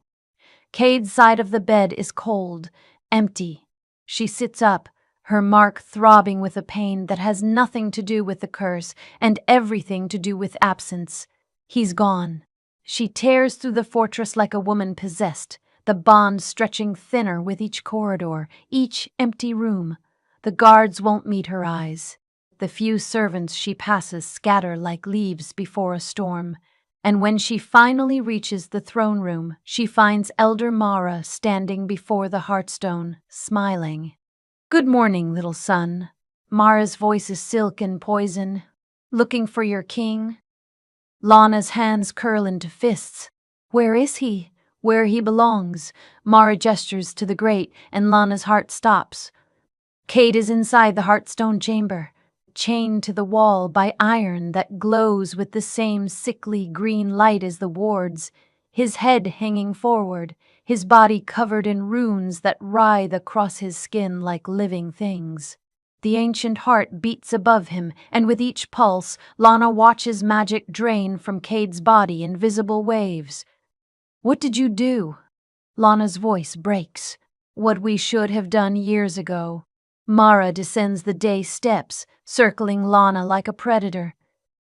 Cade's side of the bed is cold, empty. She sits up, her mark throbbing with a pain that has nothing to do with the curse and everything to do with absence. He's gone. She tears through the fortress like a woman possessed, the bond stretching thinner with each corridor, each empty room. The guards won't meet her eyes. The few servants she passes scatter like leaves before a storm. And when she finally reaches the throne room, she finds Elder Mara standing before the hearthstone, smiling. Good morning, little son. Mara's voice is silk and poison. Looking for your king? Lana's hands curl into fists. Where is he? Where he belongs. Mara gestures to the grate, and Lana's heart stops. Cade is inside the hearthstone chamber, chained to the wall by iron that glows with the same sickly green light as the wards, his head hanging forward, his body covered in runes that writhe across his skin like living things. The ancient heart beats above him, and with each pulse, Lana watches magic drain from Cade's body in visible waves. What did you do? Lana's voice breaks. What we should have done years ago. Mara descends the day steps, circling Lana like a predator.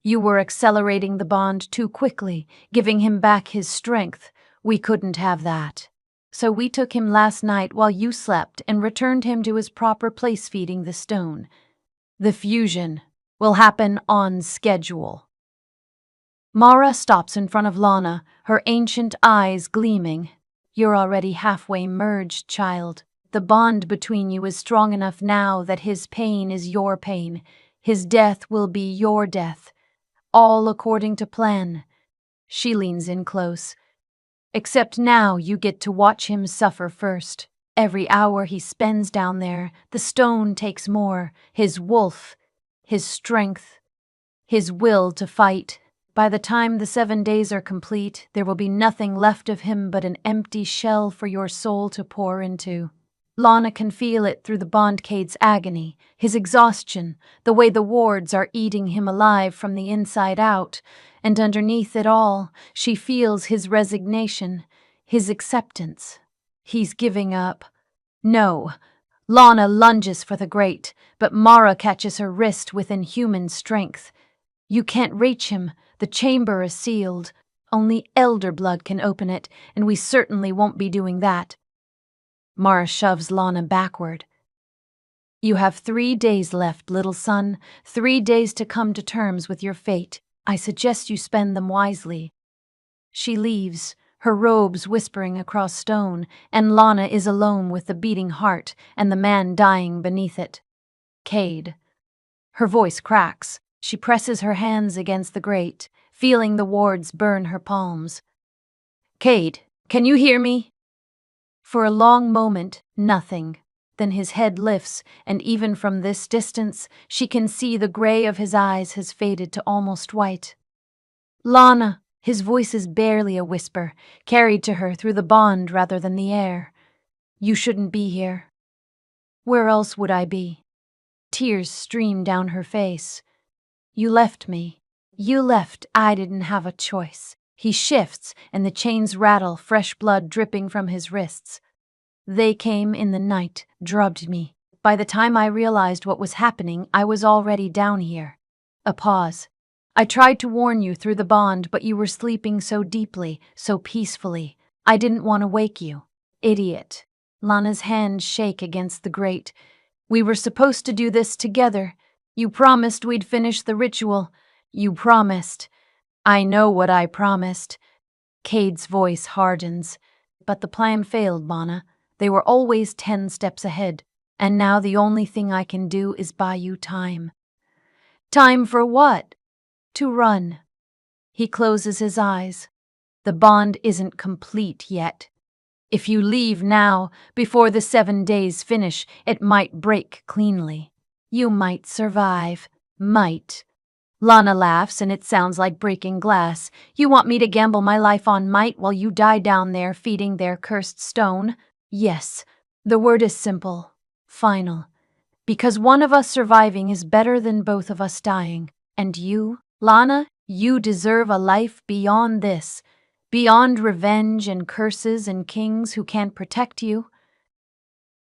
You were accelerating the bond too quickly, giving him back his strength. We couldn't have that. So we took him last night while you slept and returned him to his proper place feeding the stone. The fusion will happen on schedule. Mara stops in front of Lana, her ancient eyes gleaming. You're already halfway merged, child. The bond between you is strong enough now that his pain is your pain. His death will be your death. All according to plan. She leans in close. Except now you get to watch him suffer first. Every hour he spends down there, the stone takes more. His wolf, his strength, his will to fight. By the time the 7 days are complete, there will be nothing left of him but an empty shell for your soul to pour into. Lana can feel it through the bond Cade's agony, his exhaustion, the way the wards are eating him alive from the inside out, and underneath it all, she feels his resignation, his acceptance. He's giving up. No. Lana lunges for the grate, but Mara catches her wrist with inhuman strength. You can't reach him. The chamber is sealed. Only elder blood can open it, and we certainly won't be doing that. Mara shoves Lana backward. You have 3 days left, little son, 3 days to come to terms with your fate. I suggest you spend them wisely. She leaves, her robes whispering across stone, and Lana is alone with the beating heart and the man dying beneath it. Cade. Her voice cracks. She presses her hands against the grate, feeling the wards burn her palms. Cade, can you hear me? For a long moment, nothing. Then his head lifts, and even from this distance, she can see the gray of his eyes has faded to almost white. Lana, his voice is barely a whisper, carried to her through the bond rather than the air. You shouldn't be here. Where else would I be? Tears stream down her face. You left me. You left. I didn't have a choice. He shifts, and the chains rattle, fresh blood dripping from his wrists. They came in the night, drubbed me. By the time I realized what was happening, I was already down here. A pause. I tried to warn you through the bond, but you were sleeping so deeply, so peacefully. I didn't want to wake you. Idiot. Lana's hands shake against the grate. We were supposed to do this together. You promised we'd finish the ritual. You promised. I know what I promised. Cade's voice hardens. But the plan failed, Lana. They were always 10 steps ahead, and now the only thing I can do is buy you time. Time for what? To run. He closes his eyes. The bond isn't complete yet. If you leave now, before the 7 days finish, it might break cleanly. You might survive. Might. Lana laughs, and it sounds like breaking glass. You want me to gamble my life on might while you die down there feeding their cursed stone? Yes. The word is simple. Final. Because one of us surviving is better than both of us dying. And you, Lana, you deserve a life beyond this. Beyond revenge and curses and kings who can't protect you.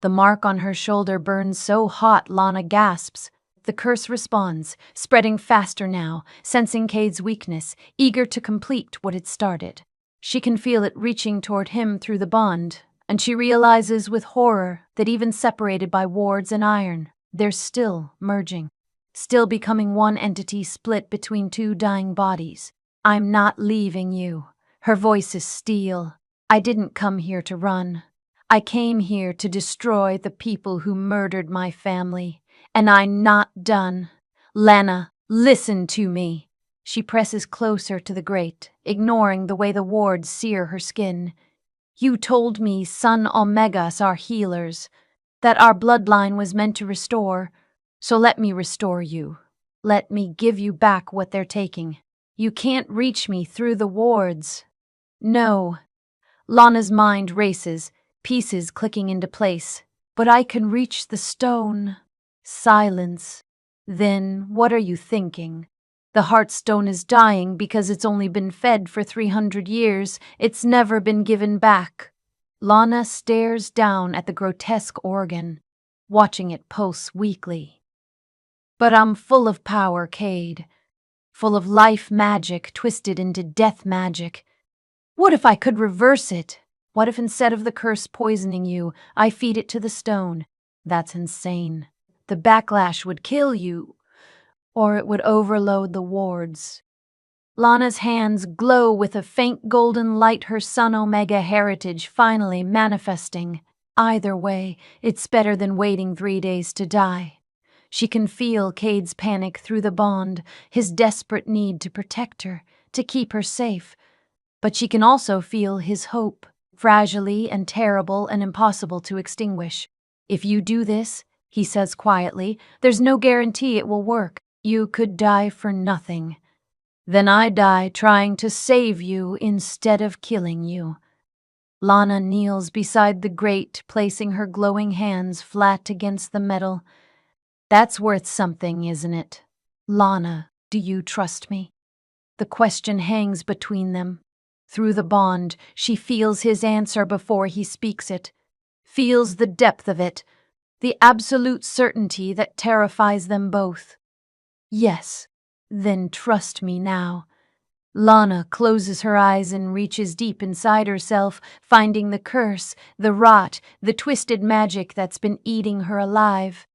The mark on her shoulder burns so hot Lana gasps. The curse responds, spreading faster now, sensing Cade's weakness, eager to complete what it started. She can feel it reaching toward him through the bond, and she realizes with horror that even separated by wards and iron, they're still merging, still becoming one entity split between 2 dying bodies. I'm not leaving you. Her voice is steel. I didn't come here to run. I came here to destroy the people who murdered my family. And I'm not done. Lana, listen to me. She presses closer to the grate, ignoring the way the wards sear her skin. You told me Sun Omegas are healers, that our bloodline was meant to restore. So let me restore you. Let me give you back what they're taking. You can't reach me through the wards. No. Lana's mind races, pieces clicking into place. But I can reach the stone. Silence. Then, what are you thinking? The Heartstone is dying because it's only been fed for 300 years. It's never been given back. Lana stares down at the grotesque organ, watching it pulse weakly. But I'm full of power, Cade. Full of life magic twisted into death magic. What if I could reverse it? What if instead of the curse poisoning you, I feed it to the stone? That's insane. The backlash would kill you, or it would overload the wards. Lana's hands glow with a faint golden light, her Sun Omega heritage finally manifesting. Either way, it's better than waiting 3 days to die. She can feel Cade's panic through the bond, his desperate need to protect her, to keep her safe. But she can also feel his hope, fragile and terrible and impossible to extinguish. If you do this, he says quietly, there's no guarantee it will work. You could die for nothing. Then I die trying to save you instead of killing you. Lana kneels beside the grate, placing her glowing hands flat against the metal. That's worth something, isn't it? Lana, do you trust me? The question hangs between them. Through the bond, she feels his answer before he speaks it, feels the depth of it, the absolute certainty that terrifies them both. Yes, then trust me now. Lana closes her eyes and reaches deep inside herself, finding the curse, the rot, the twisted magic that's been eating her alive.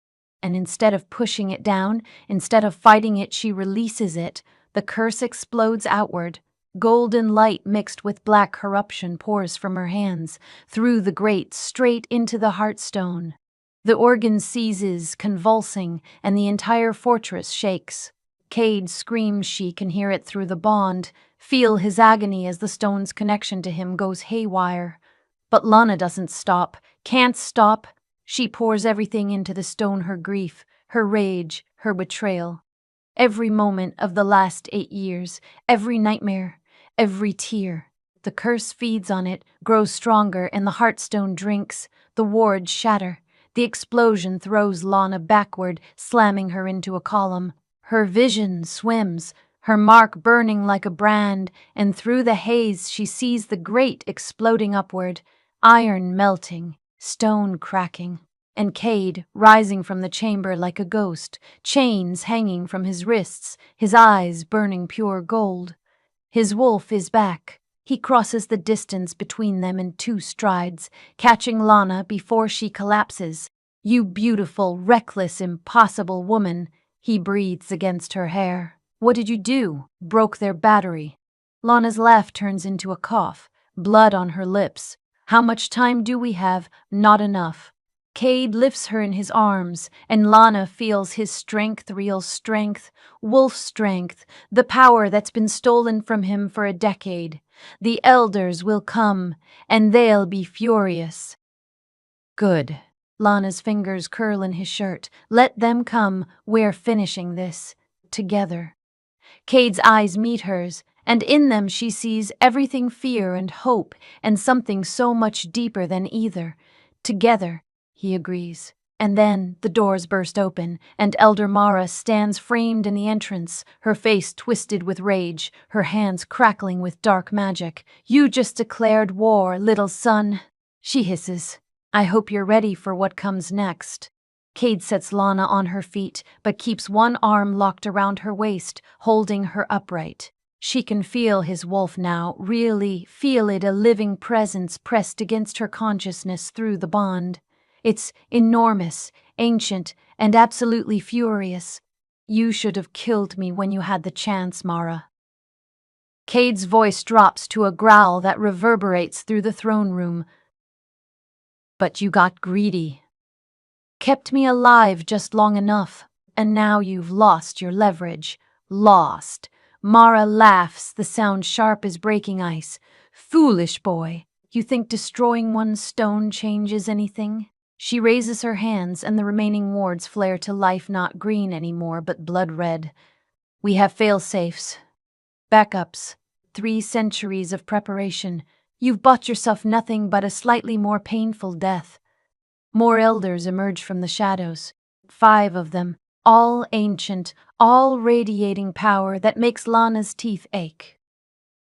And instead of pushing it down, instead of fighting it, she releases it. The curse explodes outward. Golden light mixed with black corruption pours from her hands, through the grate, straight into the heartstone. The organ seizes, convulsing, and the entire fortress shakes. Cade screams she can hear it through the bond, feel his agony as the stone's connection to him goes haywire. But Lana doesn't stop, can't stop. She pours everything into the stone, her grief, her rage, her betrayal. Every moment of the last 8 years, every nightmare, every tear. The curse feeds on it, grows stronger, and the heartstone drinks. The wards shatter. The explosion throws Lana backward, slamming her into a column. Her vision swims, her mark burning like a brand, and through the haze she sees the grate exploding upward, iron melting, stone cracking, and Cade rising from the chamber like a ghost, chains hanging from his wrists, his eyes burning pure gold. His wolf is back. He crosses the distance between them in 2 strides, catching Lana before she collapses. "You beautiful, reckless, impossible woman," he breathes against her hair. "What did you do?" "Broke their battery." Lana's laugh turns into a cough, blood on her lips. "How much time do we have?" "Not enough." Cade lifts her in his arms, and Lana feels his strength, real strength, wolf strength, the power that's been stolen from him for a decade. The elders will come, and they'll be furious. Good. Lana's fingers curl in his shirt. Let them come. We're finishing this. Together. Cade's eyes meet hers, and in them she sees everything fear and hope, and something so much deeper than either. Together, he agrees. And then the doors burst open, and Elder Mara stands framed in the entrance, her face twisted with rage, her hands crackling with dark magic. "You just declared war, little son," she hisses. "I hope you're ready for what comes next." Cade sets Lana on her feet, but keeps one arm locked around her waist, holding her upright. She can feel his wolf now, really feel it, a living presence pressed against her consciousness through the bond. It's enormous, ancient, and absolutely furious. "You should have killed me when you had the chance, Mara." Cade's voice drops to a growl that reverberates through the throne room. "But you got greedy. Kept me alive just long enough, and now you've lost your leverage. Lost." Mara laughs, the sound sharp as breaking ice. "Foolish boy. You think destroying one stone changes anything?" She raises her hands, and the remaining wards flare to life, not green anymore, but blood red. "We have fail-safes. Backups. 3 centuries of preparation. You've bought yourself nothing but a slightly more painful death." More elders emerge from the shadows. 5 of them, all ancient, all radiating power that makes Lana's teeth ache.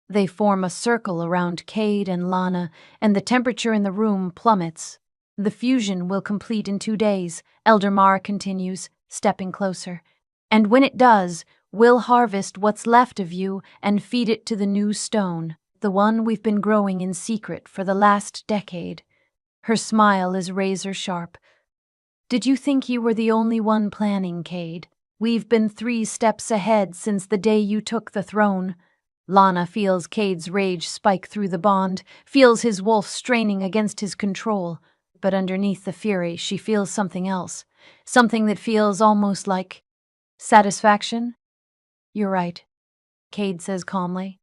They form a circle around Cade and Lana, and the temperature in the room plummets. "The fusion will complete in 2 days, Elder Mara continues, stepping closer. "And when it does, we'll harvest what's left of you and feed it to the new stone, the one we've been growing in secret for the last decade." Her smile is razor sharp. "Did you think you were the only one planning, Cade? We've been 3 steps ahead since the day you took the throne." Lana feels Cade's rage spike through the bond, feels his wolf straining against his control. But underneath the fury, she feels something else. Something that feels almost like satisfaction. "You're right," Cade says calmly.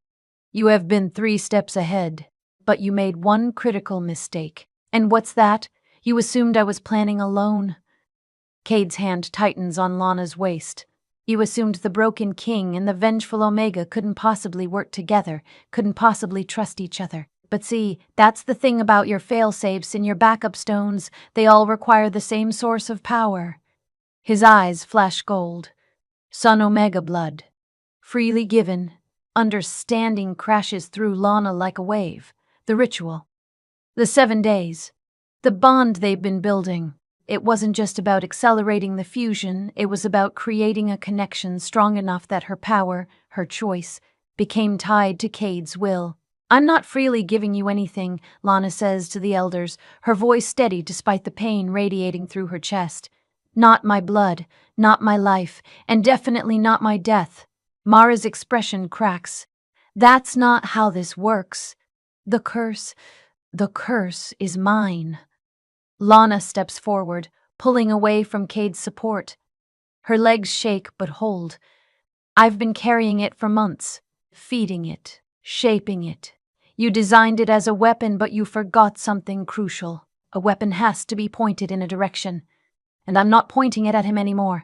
"You have been 3 steps ahead, but you made one critical mistake. And what's that? You assumed I was planning alone." Cade's hand tightens on Lana's waist. "You assumed the Broken King and the Vengeful Omega couldn't possibly work together, couldn't possibly trust each other. But see, that's the thing about your fail-safes and your backup stones. They all require the same source of power." His eyes flash gold. Sun Omega blood. Freely given. Understanding crashes through Lana like a wave. The ritual. The 7 days. The bond they've been building. It wasn't just about accelerating the fusion, it was about creating a connection strong enough that her power, her choice, became tied to Cade's will. "I'm not freely giving you anything," Lana says to the elders, her voice steady despite the pain radiating through her chest. Not my blood, not my life, and definitely not my death. Mara's expression cracks. That's not how this works. The curse is mine. Lana steps forward, pulling away from Cade's support. Her legs shake but hold. I've been carrying it for months, feeding it, shaping it. You designed it as a weapon, but you forgot something crucial. A weapon has to be pointed in a direction, and I'm not pointing it at him anymore.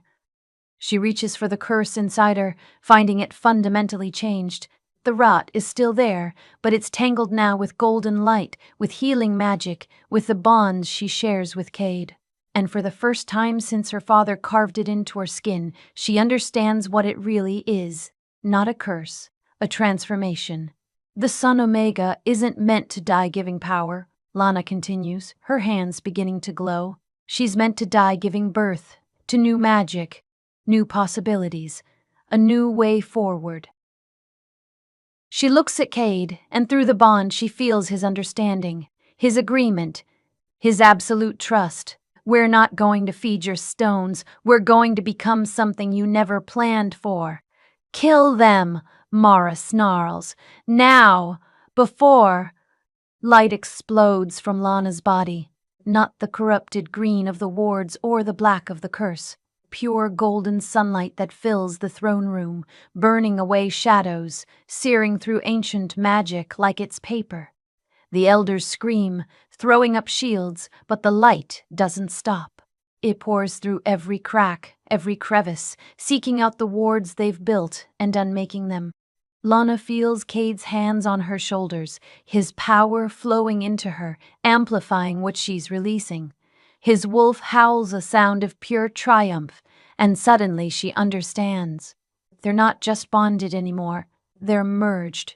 She reaches for the curse inside her, finding it fundamentally changed. The rot is still there, but it's tangled now with golden light, with healing magic, with the bonds she shares with Cade. And for the first time since her father carved it into her skin, she understands what it really is. Not a curse, a transformation. The Sun Omega isn't meant to die giving power, Lana continues, her hands beginning to glow. She's meant to die giving birth to new magic, new possibilities, a new way forward. She looks at Cade, and through the bond she feels his understanding, his agreement, his absolute trust. We're not going to feed your stones, we're going to become something you never planned for. Kill them, Mara snarls. Now, before... Light explodes from Lana's body, not the corrupted green of the wards or the black of the curse. Pure golden sunlight that fills the throne room, burning away shadows, searing through ancient magic like it's paper. The elders scream, throwing up shields, but the light doesn't stop. It pours through every crack, every crevice, seeking out the wards they've built and unmaking them. Lana feels Cade's hands on her shoulders, his power flowing into her, amplifying what she's releasing. His wolf howls a sound of pure triumph, and suddenly she understands. They're not just bonded anymore, they're merged.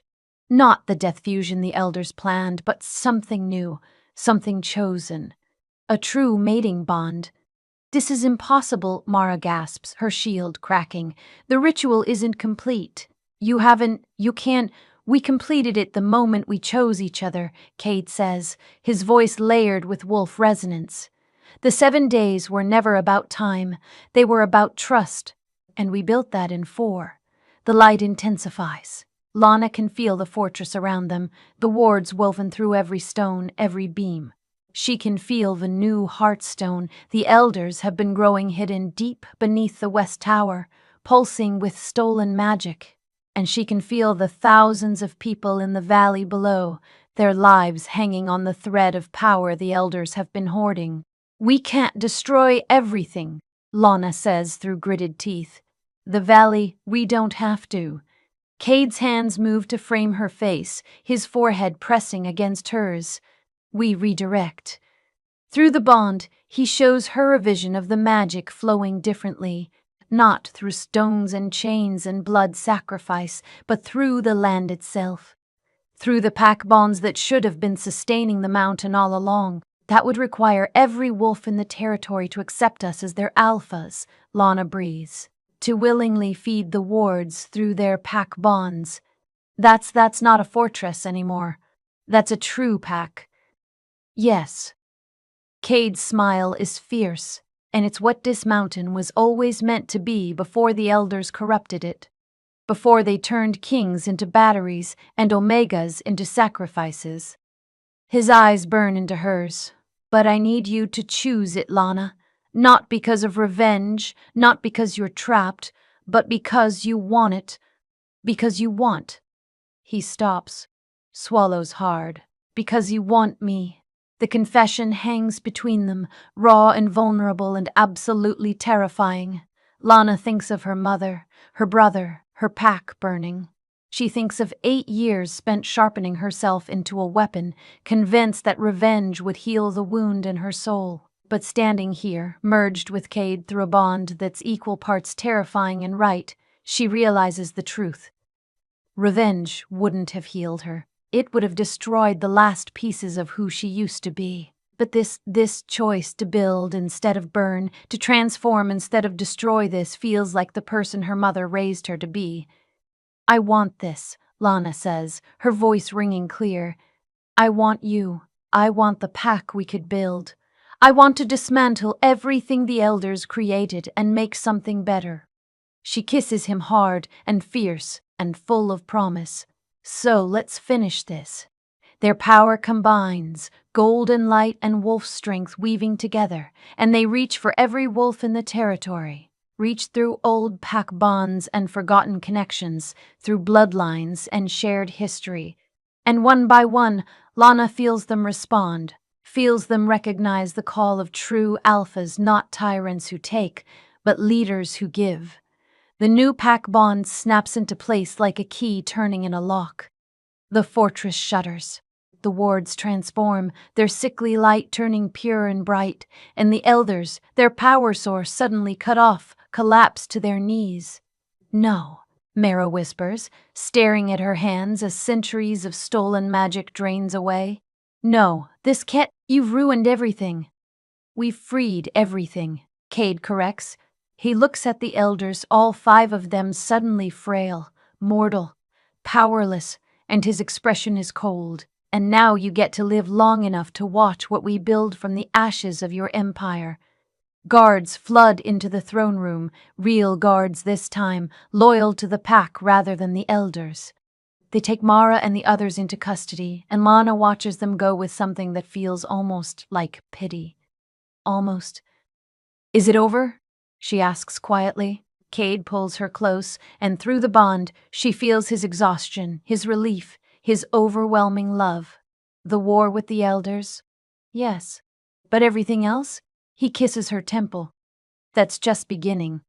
Not the death fusion the elders planned, but something new, something chosen. A true mating bond. This is impossible, Mara gasps, her shield cracking. The ritual isn't complete. You can't, we completed it the moment we chose each other, Cade says, his voice layered with wolf resonance. The 7 days were never about time, they were about trust, and we built that in 4. The light intensifies. Lana can feel the fortress around them, the wards woven through every stone, every beam. She can feel the new heartstone the elders have been growing hidden deep beneath the west tower, pulsing with stolen magic. And she can feel the thousands of people in the valley below, their lives hanging on the thread of power the elders have been hoarding. We can't destroy everything, Lana says through gritted teeth. The valley, we don't have to. Cade's hands move to frame her face, his forehead pressing against hers. We redirect. Through the bond, he shows her a vision of the magic flowing differently, not through stones and chains and blood sacrifice, but through the land itself. Through the pack bonds that should have been sustaining the mountain all along. That would require every wolf in the territory to accept us as their alphas, Lana breathes. To willingly feed the wards through their pack bonds. That's not a fortress anymore. That's a true pack. Yes. Cade's smile is fierce, and it's what this mountain was always meant to be before the elders corrupted it. Before they turned kings into batteries and omegas into sacrifices. His eyes burn into hers. But I need you to choose it, Lana. Not because of revenge, not because you're trapped, but because you want it. Because you want. He stops, swallows hard. Because you want me. The confession hangs between them, raw and vulnerable and absolutely terrifying. Lana thinks of her mother, her brother, her pack burning. She thinks of 8 years spent sharpening herself into a weapon, convinced that revenge would heal the wound in her soul. But standing here, merged with Cade through a bond that's equal parts terrifying and right, she realizes the truth. Revenge wouldn't have healed her. It would have destroyed the last pieces of who she used to be. But this choice to build instead of burn, to transform instead of destroy this feels like the person her mother raised her to be. I want this, Lana says, her voice ringing clear. I want you. I want the pack we could build. I want to dismantle everything the elders created and make something better. She kisses him hard and fierce and full of promise. So let's finish this. Their power combines, golden light and wolf strength weaving together, and they reach for every wolf in the territory. Reach through old pack bonds and forgotten connections, through bloodlines and shared history. And one by one, Lana feels them respond, feels them recognize the call of true alphas, not tyrants who take, but leaders who give. The new pack bond snaps into place like a key turning in a lock. The fortress shudders. The wards transform, their sickly light turning pure and bright, and the elders, their power source suddenly cut off, collapse to their knees. No, Mara whispers, staring at her hands as centuries of stolen magic drains away. No, this can't. You've ruined everything. We've freed everything, Cade corrects. He looks at the elders, all 5 of them suddenly frail, mortal, powerless, and his expression is cold. And now you get to live long enough to watch what we build from the ashes of your empire. Guards flood into the throne room, real guards this time, loyal to the pack rather than the elders. They take Mara and the others into custody, and Lana watches them go with something that feels almost like pity. Almost. Is it over? She asks quietly. Cade pulls her close, and through the bond, she feels his exhaustion, his relief, his overwhelming love. The war with the elders? Yes. But everything else? He kisses her temple. That's just beginning.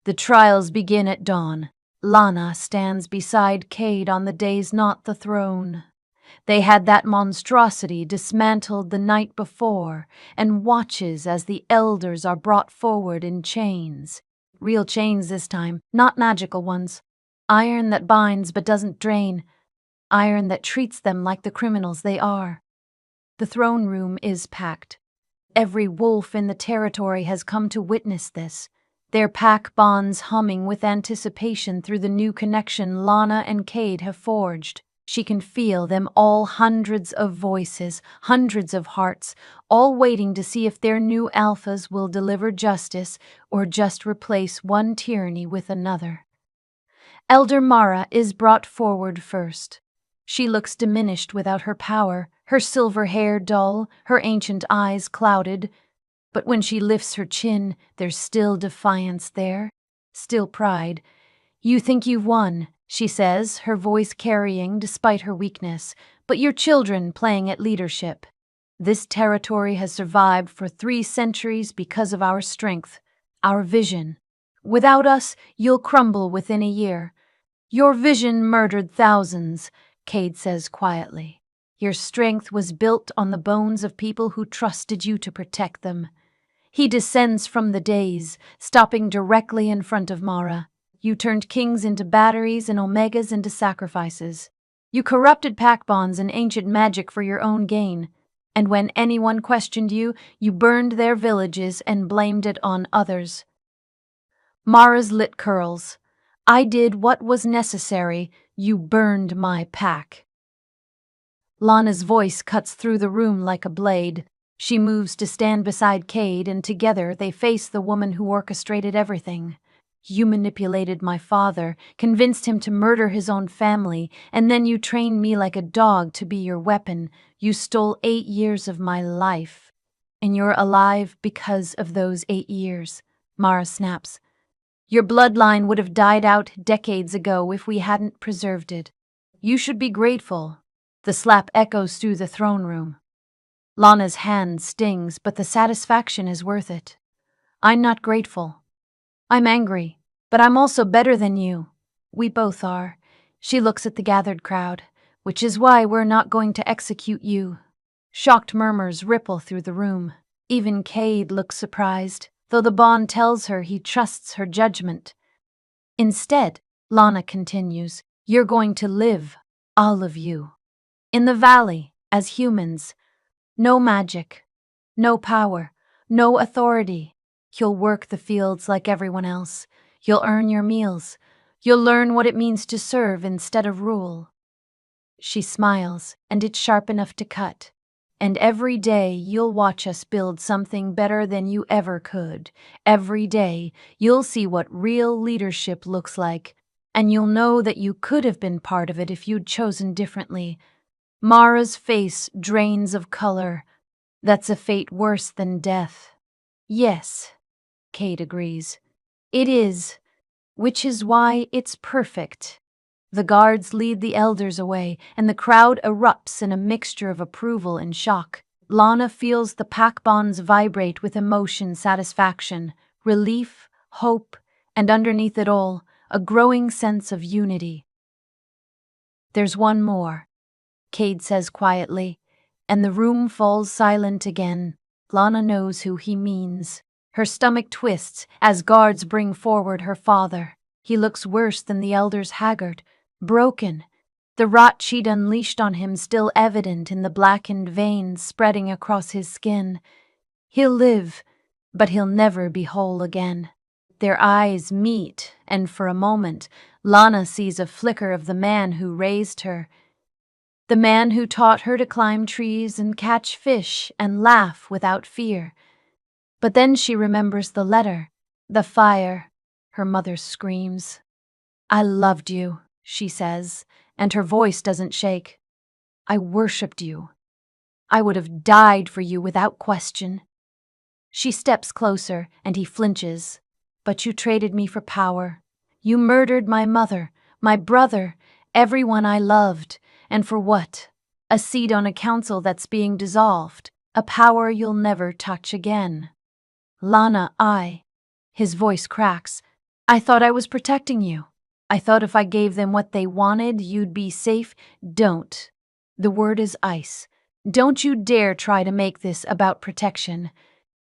The trials begin at dawn. Lana stands beside Cade on the days not the throne. They had that monstrosity dismantled the night before, and watches as the elders are brought forward in chains. Real chains this time, not magical ones. Iron that binds but doesn't drain. Iron that treats them like the criminals they are. The throne room is packed. Every wolf in the territory has come to witness this, their pack bonds humming with anticipation through the new connection Lana and Cade have forged. She can feel them all, hundreds of voices, hundreds of hearts, all waiting to see if their new alphas will deliver justice or just replace one tyranny with another. Elder Mara is brought forward first. She looks diminished without her power, her silver hair dull, her ancient eyes clouded. But when she lifts her chin, there's still defiance there, still pride. You think you've won, she says, her voice carrying despite her weakness, but you're children playing at leadership. This territory has survived for 3 centuries because of our strength, our vision. Without us, you'll crumble within a year. Your vision murdered thousands, Cade says quietly. Your strength was built on the bones of people who trusted you to protect them. He descends from the dais, stopping directly in front of Mara. You turned kings into batteries and omegas into sacrifices. You corrupted pack bonds and ancient magic for your own gain. And when anyone questioned you, you burned their villages and blamed it on others. Mara's lip curls. I did what was necessary. You burned my pack. Lana's voice cuts through the room like a blade. She moves to stand beside Cade, and together they face the woman who orchestrated everything. You manipulated my father, convinced him to murder his own family, and then you trained me like a dog to be your weapon. You stole 8 years of my life. And you're alive because of those 8 years, Mara snaps. Your bloodline would have died out decades ago if we hadn't preserved it. You should be grateful. The slap echoes through the throne room. Lana's hand stings, but the satisfaction is worth it. I'm not grateful. I'm angry, but I'm also better than you. We both are. She looks at the gathered crowd, which is why we're not going to execute you. Shocked murmurs ripple through the room. Even Cade looks surprised, though the bond tells her he trusts her judgment. Instead, Lana continues, you're going to live, all of you. In the valley, as humans. No magic, no power, no authority. You'll work the fields like everyone else. You'll earn your meals. You'll learn what it means to serve instead of rule. She smiles, and it's sharp enough to cut. And every day you'll watch us build something better than you ever could. Every day you'll see what real leadership looks like, and you'll know that you could have been part of it if you'd chosen differently. Mara's face drains of color. That's a fate worse than death. Yes, Kate agrees. It is, which is why it's perfect. The guards lead the elders away, and the crowd erupts in a mixture of approval and shock. Lana feels the pack bonds vibrate with emotion, satisfaction, relief, hope, and underneath it all, a growing sense of unity. There's one more, Cade says quietly, and the room falls silent again. Lana knows who he means. Her stomach twists as guards bring forward her father. He looks worse than the elders, haggard, broken, the rot she'd unleashed on him still evident in the blackened veins spreading across his skin. He'll live, but he'll never be whole again. Their eyes meet, and for a moment, Lana sees a flicker of the man who raised her. The man who taught her to climb trees and catch fish and laugh without fear. But then she remembers the letter, the fire. Her mother screams. "I loved you," she says, and her voice doesn't shake. "I worshipped you. I would have died for you without question." She steps closer, and he flinches. "But you traded me for power. You murdered my mother, my brother, everyone I loved. And for what? A seat on a council that's being dissolved, a power you'll never touch again." "Lana, His voice cracks. "I thought I was protecting you. I thought if I gave them what they wanted, you'd be safe. Don't." The word is ice. "Don't you dare try to make this about protection.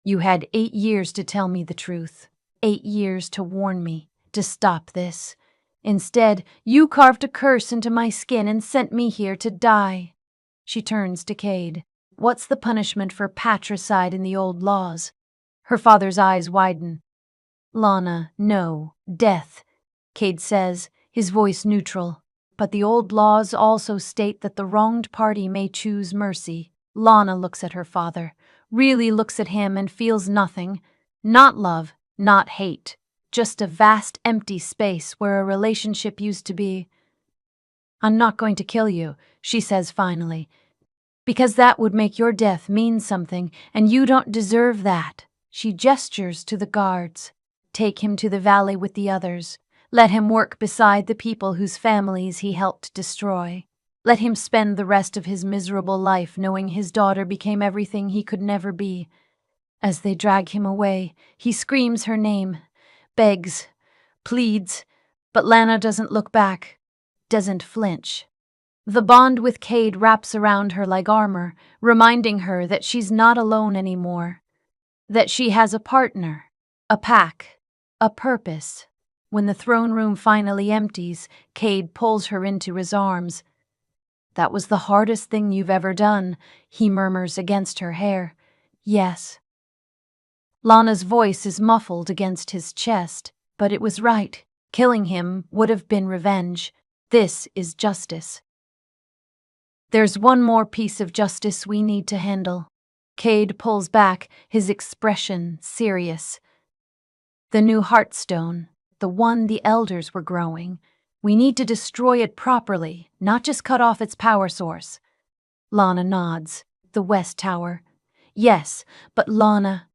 You had 8 years to tell me the truth. 8 years to warn me, to stop this. Instead, you carved a curse into my skin and sent me here to die." She turns to Cade. "What's the punishment for patricide in the old laws?" Her father's eyes widen. "Lana, no, death," Cade says, his voice neutral. "But the old laws also state that the wronged party may choose mercy." Lana looks at her father, really looks at him and feels nothing. Not love, not hate, just a vast empty space where a relationship used to be. "I'm not going to kill you," she says finally, "because that would make your death mean something, and you don't deserve that." She gestures to the guards. "Take him to the valley with the others. Let him work beside the people whose families he helped destroy. Let him spend the rest of his miserable life knowing his daughter became everything he could never be." As they drag him away, he screams her name, begs, pleads, but Lana doesn't look back, doesn't flinch. The bond with Cade wraps around her like armor, reminding her that she's not alone anymore, that she has a partner, a pack, a purpose. When the throne room finally empties, Cade pulls her into his arms. "That was the hardest thing you've ever done," he murmurs against her hair. "Yes." Lana's voice is muffled against his chest, but it was right. Killing him would have been revenge. This is justice. "There's one more piece of justice we need to handle." Cade pulls back, his expression serious. "The new Heartstone, the one the elders were growing. We need to destroy it properly, not just cut off its power source." Lana nods. "The West Tower." "Yes, but Lana..."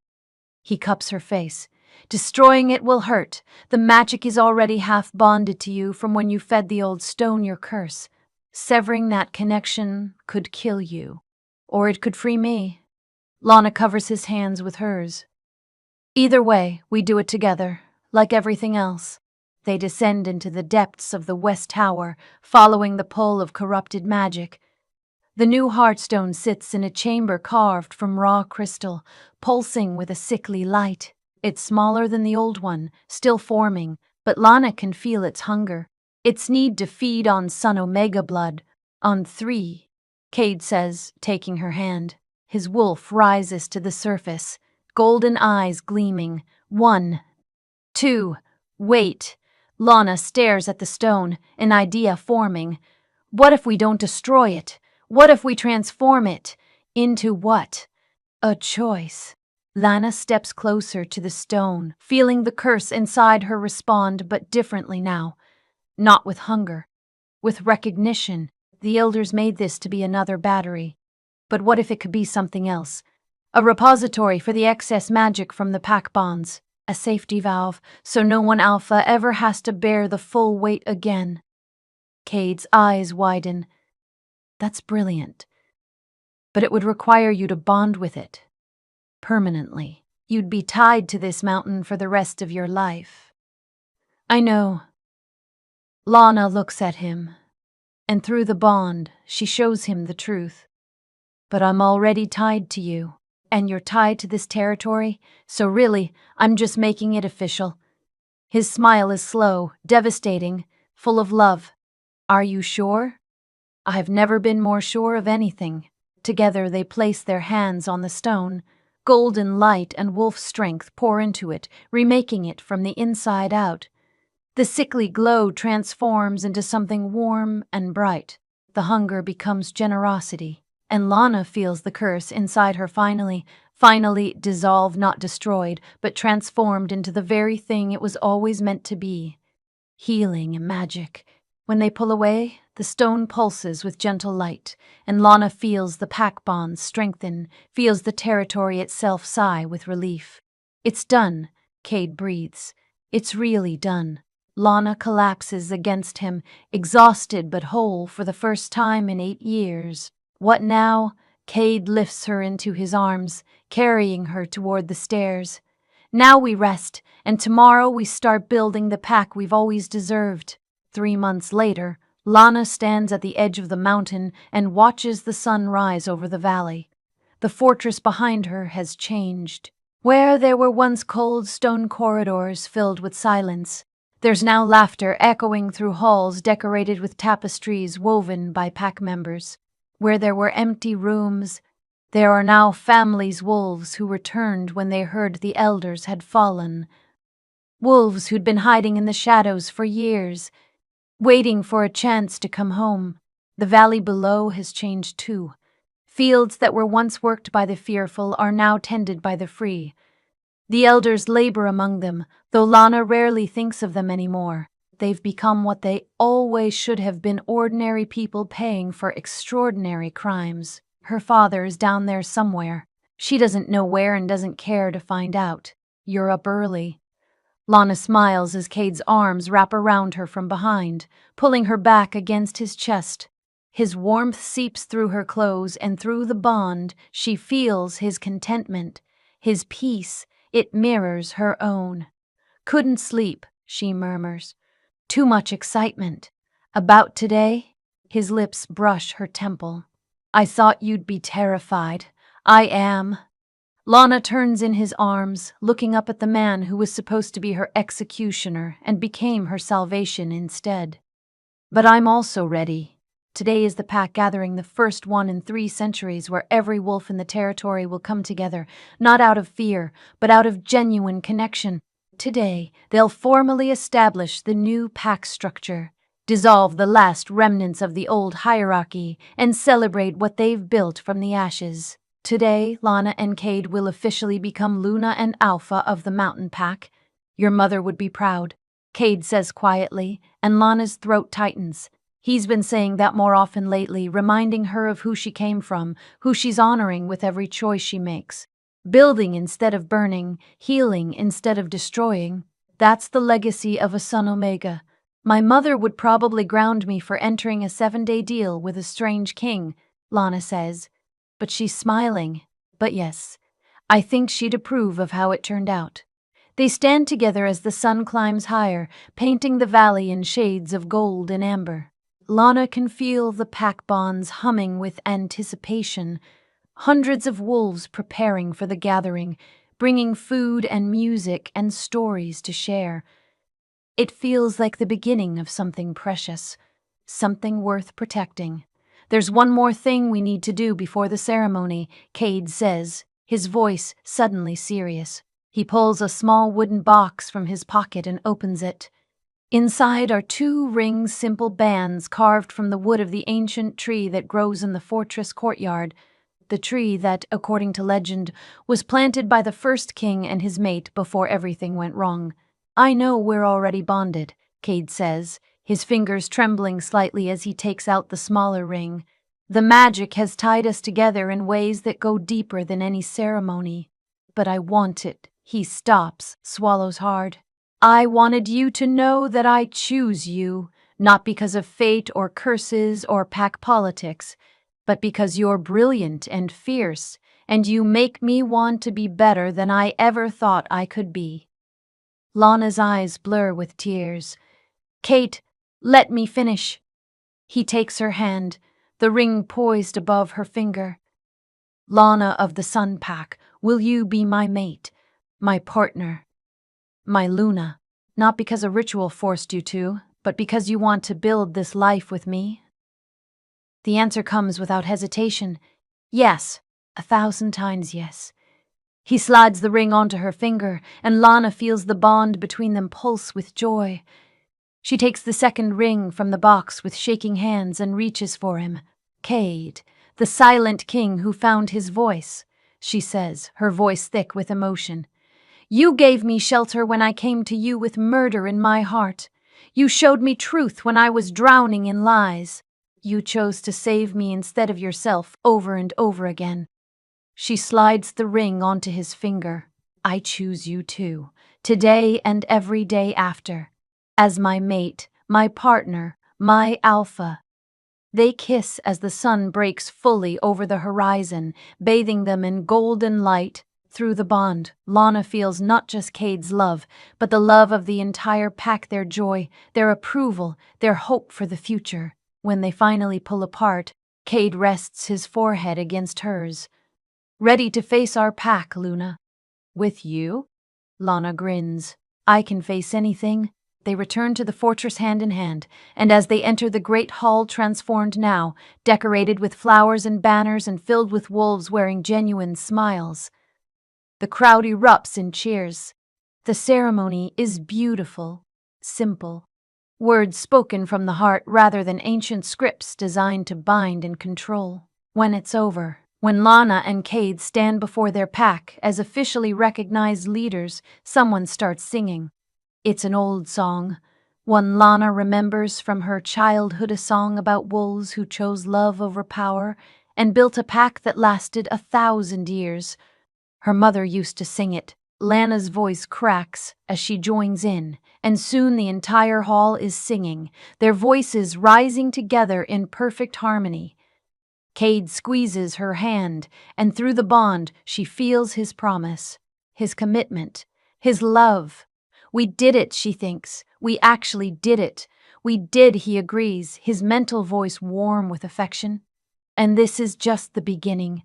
He cups her face. "Destroying it will hurt. The magic is already half bonded to you from when you fed the old stone your curse. Severing that connection could kill you. Or it could free me." Lana covers his hands with hers. "Either way, we do it together, like everything else." They descend into the depths of the West Tower, following the pull of corrupted magic. The new Heartstone sits in a chamber carved from raw crystal, pulsing with a sickly light. It's smaller than the old one, still forming, but Lana can feel its hunger, its need to feed on Sun Omega blood. "On 3, Cade says, taking her hand. His wolf rises to the surface, golden eyes gleaming. 1, 2, wait. Lana stares at the stone, an idea forming. What if we don't destroy it? What if we transform it? Into what? A choice. Lana steps closer to the stone, feeling the curse inside her respond, but differently now. Not with hunger, with recognition. The elders made this to be another battery. But what if it could be something else? A repository for the excess magic from the pack bonds. A safety valve, so no one alpha ever has to bear the full weight again. Cade's eyes widen. That's brilliant. But it would require you to bond with it. Permanently. You'd be tied to this mountain for the rest of your life. I know. Lana looks at him, and through the bond, she shows him the truth. But I'm already tied to you, and you're tied to this territory, so really, I'm just making it official. His smile is slow, devastating, full of love. Are you sure? I've never been more sure of anything. Together they place their hands on the stone. Golden light and wolf strength pour into it, remaking it from the inside out. The sickly glow transforms into something warm and bright. The hunger becomes generosity, and Lana feels the curse inside her finally dissolved, not destroyed, but transformed into the very thing it was always meant to be. Healing and magic. When they pull away, the stone pulses with gentle light, and Lana feels the pack bonds strengthen, feels the territory itself sigh with relief. It's done, Cade breathes. It's really done. Lana collapses against him, exhausted but whole for the first time in 8 years. What now? Cade lifts her into his arms, carrying her toward the stairs. Now we rest, and tomorrow we start building the pack we've always deserved. 3 months later, Lana stands at the edge of the mountain and watches the sun rise over the valley. The fortress behind her has changed. Where there were once cold stone corridors filled with silence, there's now laughter echoing through halls decorated with tapestries woven by pack members. Where there were empty rooms, there are now families' wolves who returned when they heard the elders had fallen. Wolves who'd been hiding in the shadows for years, waiting for a chance to come home. The valley below has changed too. Fields that were once worked by the fearful are now tended by the free. The elders labor among them, though Lana rarely thinks of them anymore. They've become what they always should have been, ordinary people paying for extraordinary crimes. Her father is down there somewhere. She doesn't know where and doesn't care to find out. You're up early. Lana smiles as Cade's arms wrap around her from behind, pulling her back against his chest. His warmth seeps through her clothes, and through the bond, she feels his contentment, his peace. It mirrors her own. Couldn't sleep, she murmurs. Too much excitement. About today? His lips brush her temple. I thought you'd be terrified. I am. Lana turns in his arms, looking up at the man who was supposed to be her executioner and became her salvation instead. But I'm also ready. Today is the pack gathering, the first one in 3 centuries where every wolf in the territory will come together, not out of fear, but out of genuine connection. Today, they'll formally establish the new pack structure, dissolve the last remnants of the old hierarchy, and celebrate what they've built from the ashes. Today, Lana and Cade will officially become Luna and Alpha of the mountain pack. Your mother would be proud, Cade says quietly, and Lana's throat tightens. He's been saying that more often lately, reminding her of who she came from, who she's honoring with every choice she makes. Building instead of burning, healing instead of destroying. That's the legacy of a Sun Omega. My mother would probably ground me for entering a 7-day deal with a strange king, Lana says. But she's smiling. But yes, I think she'd approve of how it turned out. They stand together as the sun climbs higher, painting the valley in shades of gold and amber. Lana can feel the pack bonds humming with anticipation. Hundreds of wolves preparing for the gathering, bringing food and music and stories to share. It feels like the beginning of something precious, something worth protecting. There's one more thing we need to do before the ceremony, Cade says, his voice suddenly serious. He pulls a small wooden box from his pocket and opens it. Inside are 2 ring simple bands carved from the wood of the ancient tree that grows in the fortress courtyard. the tree that, according to legend, was planted by the first king and his mate before everything went wrong. I know we're already bonded, Cade says, his fingers trembling slightly as he takes out the smaller ring. The magic has tied us together in ways that go deeper than any ceremony. But I want it. He stops, swallows hard. I wanted you to know that I choose you, not because of fate or curses or pack politics, but because you're brilliant and fierce, and you make me want to be better than I ever thought I could be. Lana's eyes blur with tears. Kate, let me finish. He takes her hand, the ring poised above her finger. Lana of the Sun Pack, will you be my mate, my partner, my Luna? Not because a ritual forced you to, but because you want to build this life with me? The answer comes without hesitation. Yes, 1,000 times yes. He slides the ring onto her finger, and Lana feels the bond between them pulse with joy. She takes the second ring from the box with shaking hands and reaches for him. Cade, the silent king who found his voice, she says, her voice thick with emotion. You gave me shelter when I came to you with murder in my heart. You showed me truth when I was drowning in lies. You chose to save me instead of yourself over and over again. She slides the ring onto his finger. I choose you too, today and every day after. As my mate, my partner, my alpha. They kiss as the sun breaks fully over the horizon, bathing them in golden light. Through the bond, Lana feels not just Cade's love, but the love of the entire pack, their joy, their approval, their hope for the future. When they finally pull apart, Cade rests his forehead against hers. Ready to face our pack, Luna. With you? Lana grins. I can face anything. They return to the fortress hand in hand, and as they enter the great hall transformed now, decorated with flowers and banners and filled with wolves wearing genuine smiles, the crowd erupts in cheers. The ceremony is beautiful, simple. Words spoken from the heart rather than ancient scripts designed to bind and control. When it's over, when Lana and Cade stand before their pack as officially recognized leaders, someone starts singing. It's an old song, one Lana remembers from her childhood, a song about wolves who chose love over power and built a pack that lasted 1,000 years. Her mother used to sing it. Lana's voice cracks as she joins in, and soon the entire hall is singing, their voices rising together in perfect harmony. Cade squeezes her hand, and through the bond she feels his promise, his commitment, his love. We did it, she thinks. We actually did it. We did, he agrees, his mental voice warm with affection. And this is just the beginning.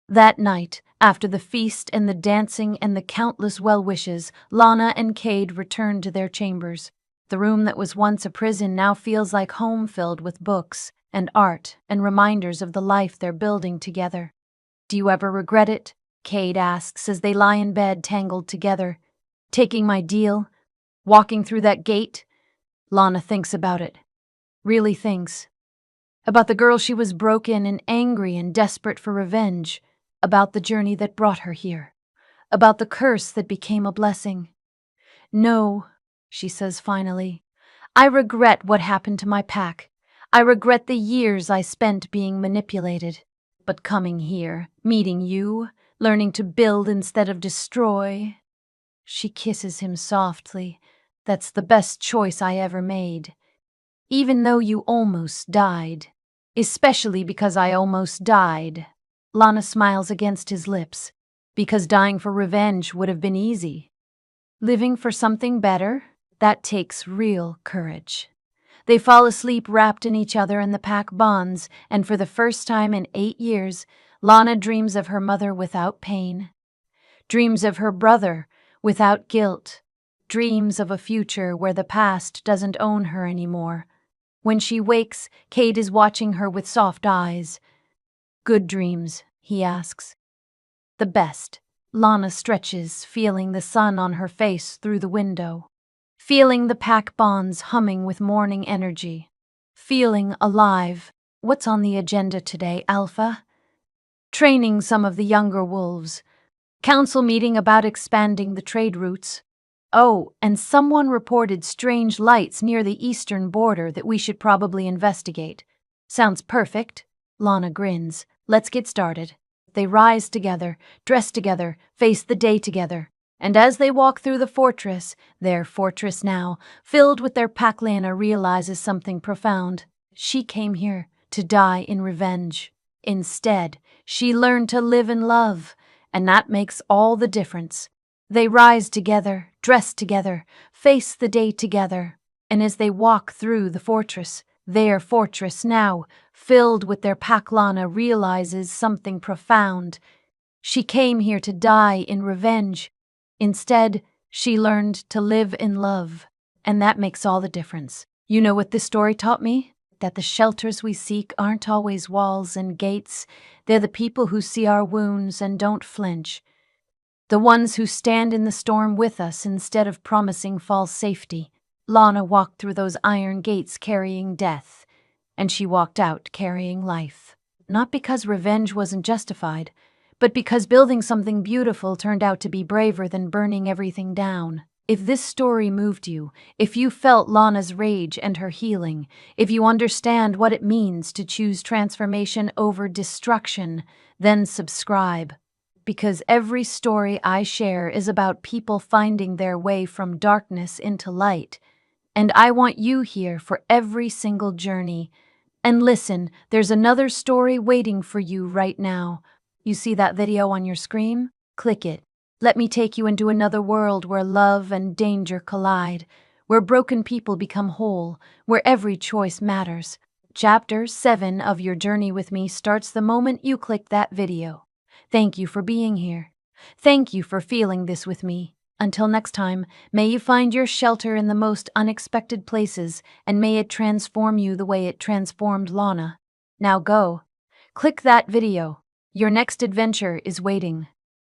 That night, after the feast and the dancing and the countless well-wishes, Lana and Cade return to their chambers. The room that was once a prison now feels like home, filled with books and art and reminders of the life they're building together. Do you ever regret it? Cade asks as they lie in bed tangled together. Taking my deal? Walking through that gate? Lana thinks about it. Really thinks. About the girl she was broken and angry and desperate for revenge. About the journey that brought her here. About the curse that became a blessing. No, she says finally. I regret what happened to my pack. I regret the years I spent being manipulated. But coming here, meeting you, learning to build instead of destroy. She kisses him softly. That's the best choice I ever made. Even though you almost died. Especially because I almost died. Lana smiles against his lips. Because dying for revenge would have been easy. Living for something better? That takes real courage. They fall asleep wrapped in each other and the pack bonds, and for the first time in 8 years, Lana dreams of her mother without pain. Dreams of her brother without guilt. Dreams of a future where the past doesn't own her anymore. When she wakes, Cade is watching her with soft eyes. Good dreams, he asks. The best. Lana stretches, feeling the sun on her face through the window. Feeling the pack bonds humming with morning energy. Feeling alive. What's on the agenda today, Alpha? training some of the younger wolves, council meeting about expanding the trade routes. Oh, and someone reported strange lights near the eastern border that we should probably investigate. Sounds perfect. Lana grins. Let's get started. They rise together, dress together, face the day together. And as they walk through the fortress, their fortress now, filled with their pack, Lana realizes something profound. She came here to die in revenge. Instead, she learned to live in love, and that makes all the difference. They rise together, dress together, face the day together, and as they walk through the fortress, their fortress now, filled with their pack, Lana realizes something profound. She came here to die in revenge. Instead, she learned to live in love, and that makes all the difference. You know what this story taught me? That the shelters we seek aren't always walls and gates. They're the people who see our wounds and don't flinch. The ones who stand in the storm with us instead of promising false safety. Lana walked through those iron gates carrying death, and she walked out carrying life. Not because revenge wasn't justified, but because building something beautiful turned out to be braver than burning everything down. If this story moved you, if you felt Lana's rage and her healing, if you understand what it means to choose transformation over destruction, then subscribe. Because every story I share is about people finding their way from darkness into light. And I want you here for every single journey. And listen, there's another story waiting for you right now. You see that video on your screen? Click it. Let me take you into another world where love and danger collide, where broken people become whole, where every choice matters. Chapter 7 of your journey with me starts the moment you click that video. Thank you for being here. Thank you for feeling this with me. Until next time, may you find your shelter in the most unexpected places, and may it transform you the way it transformed Lana. Now go. Click that video. Your next adventure is waiting.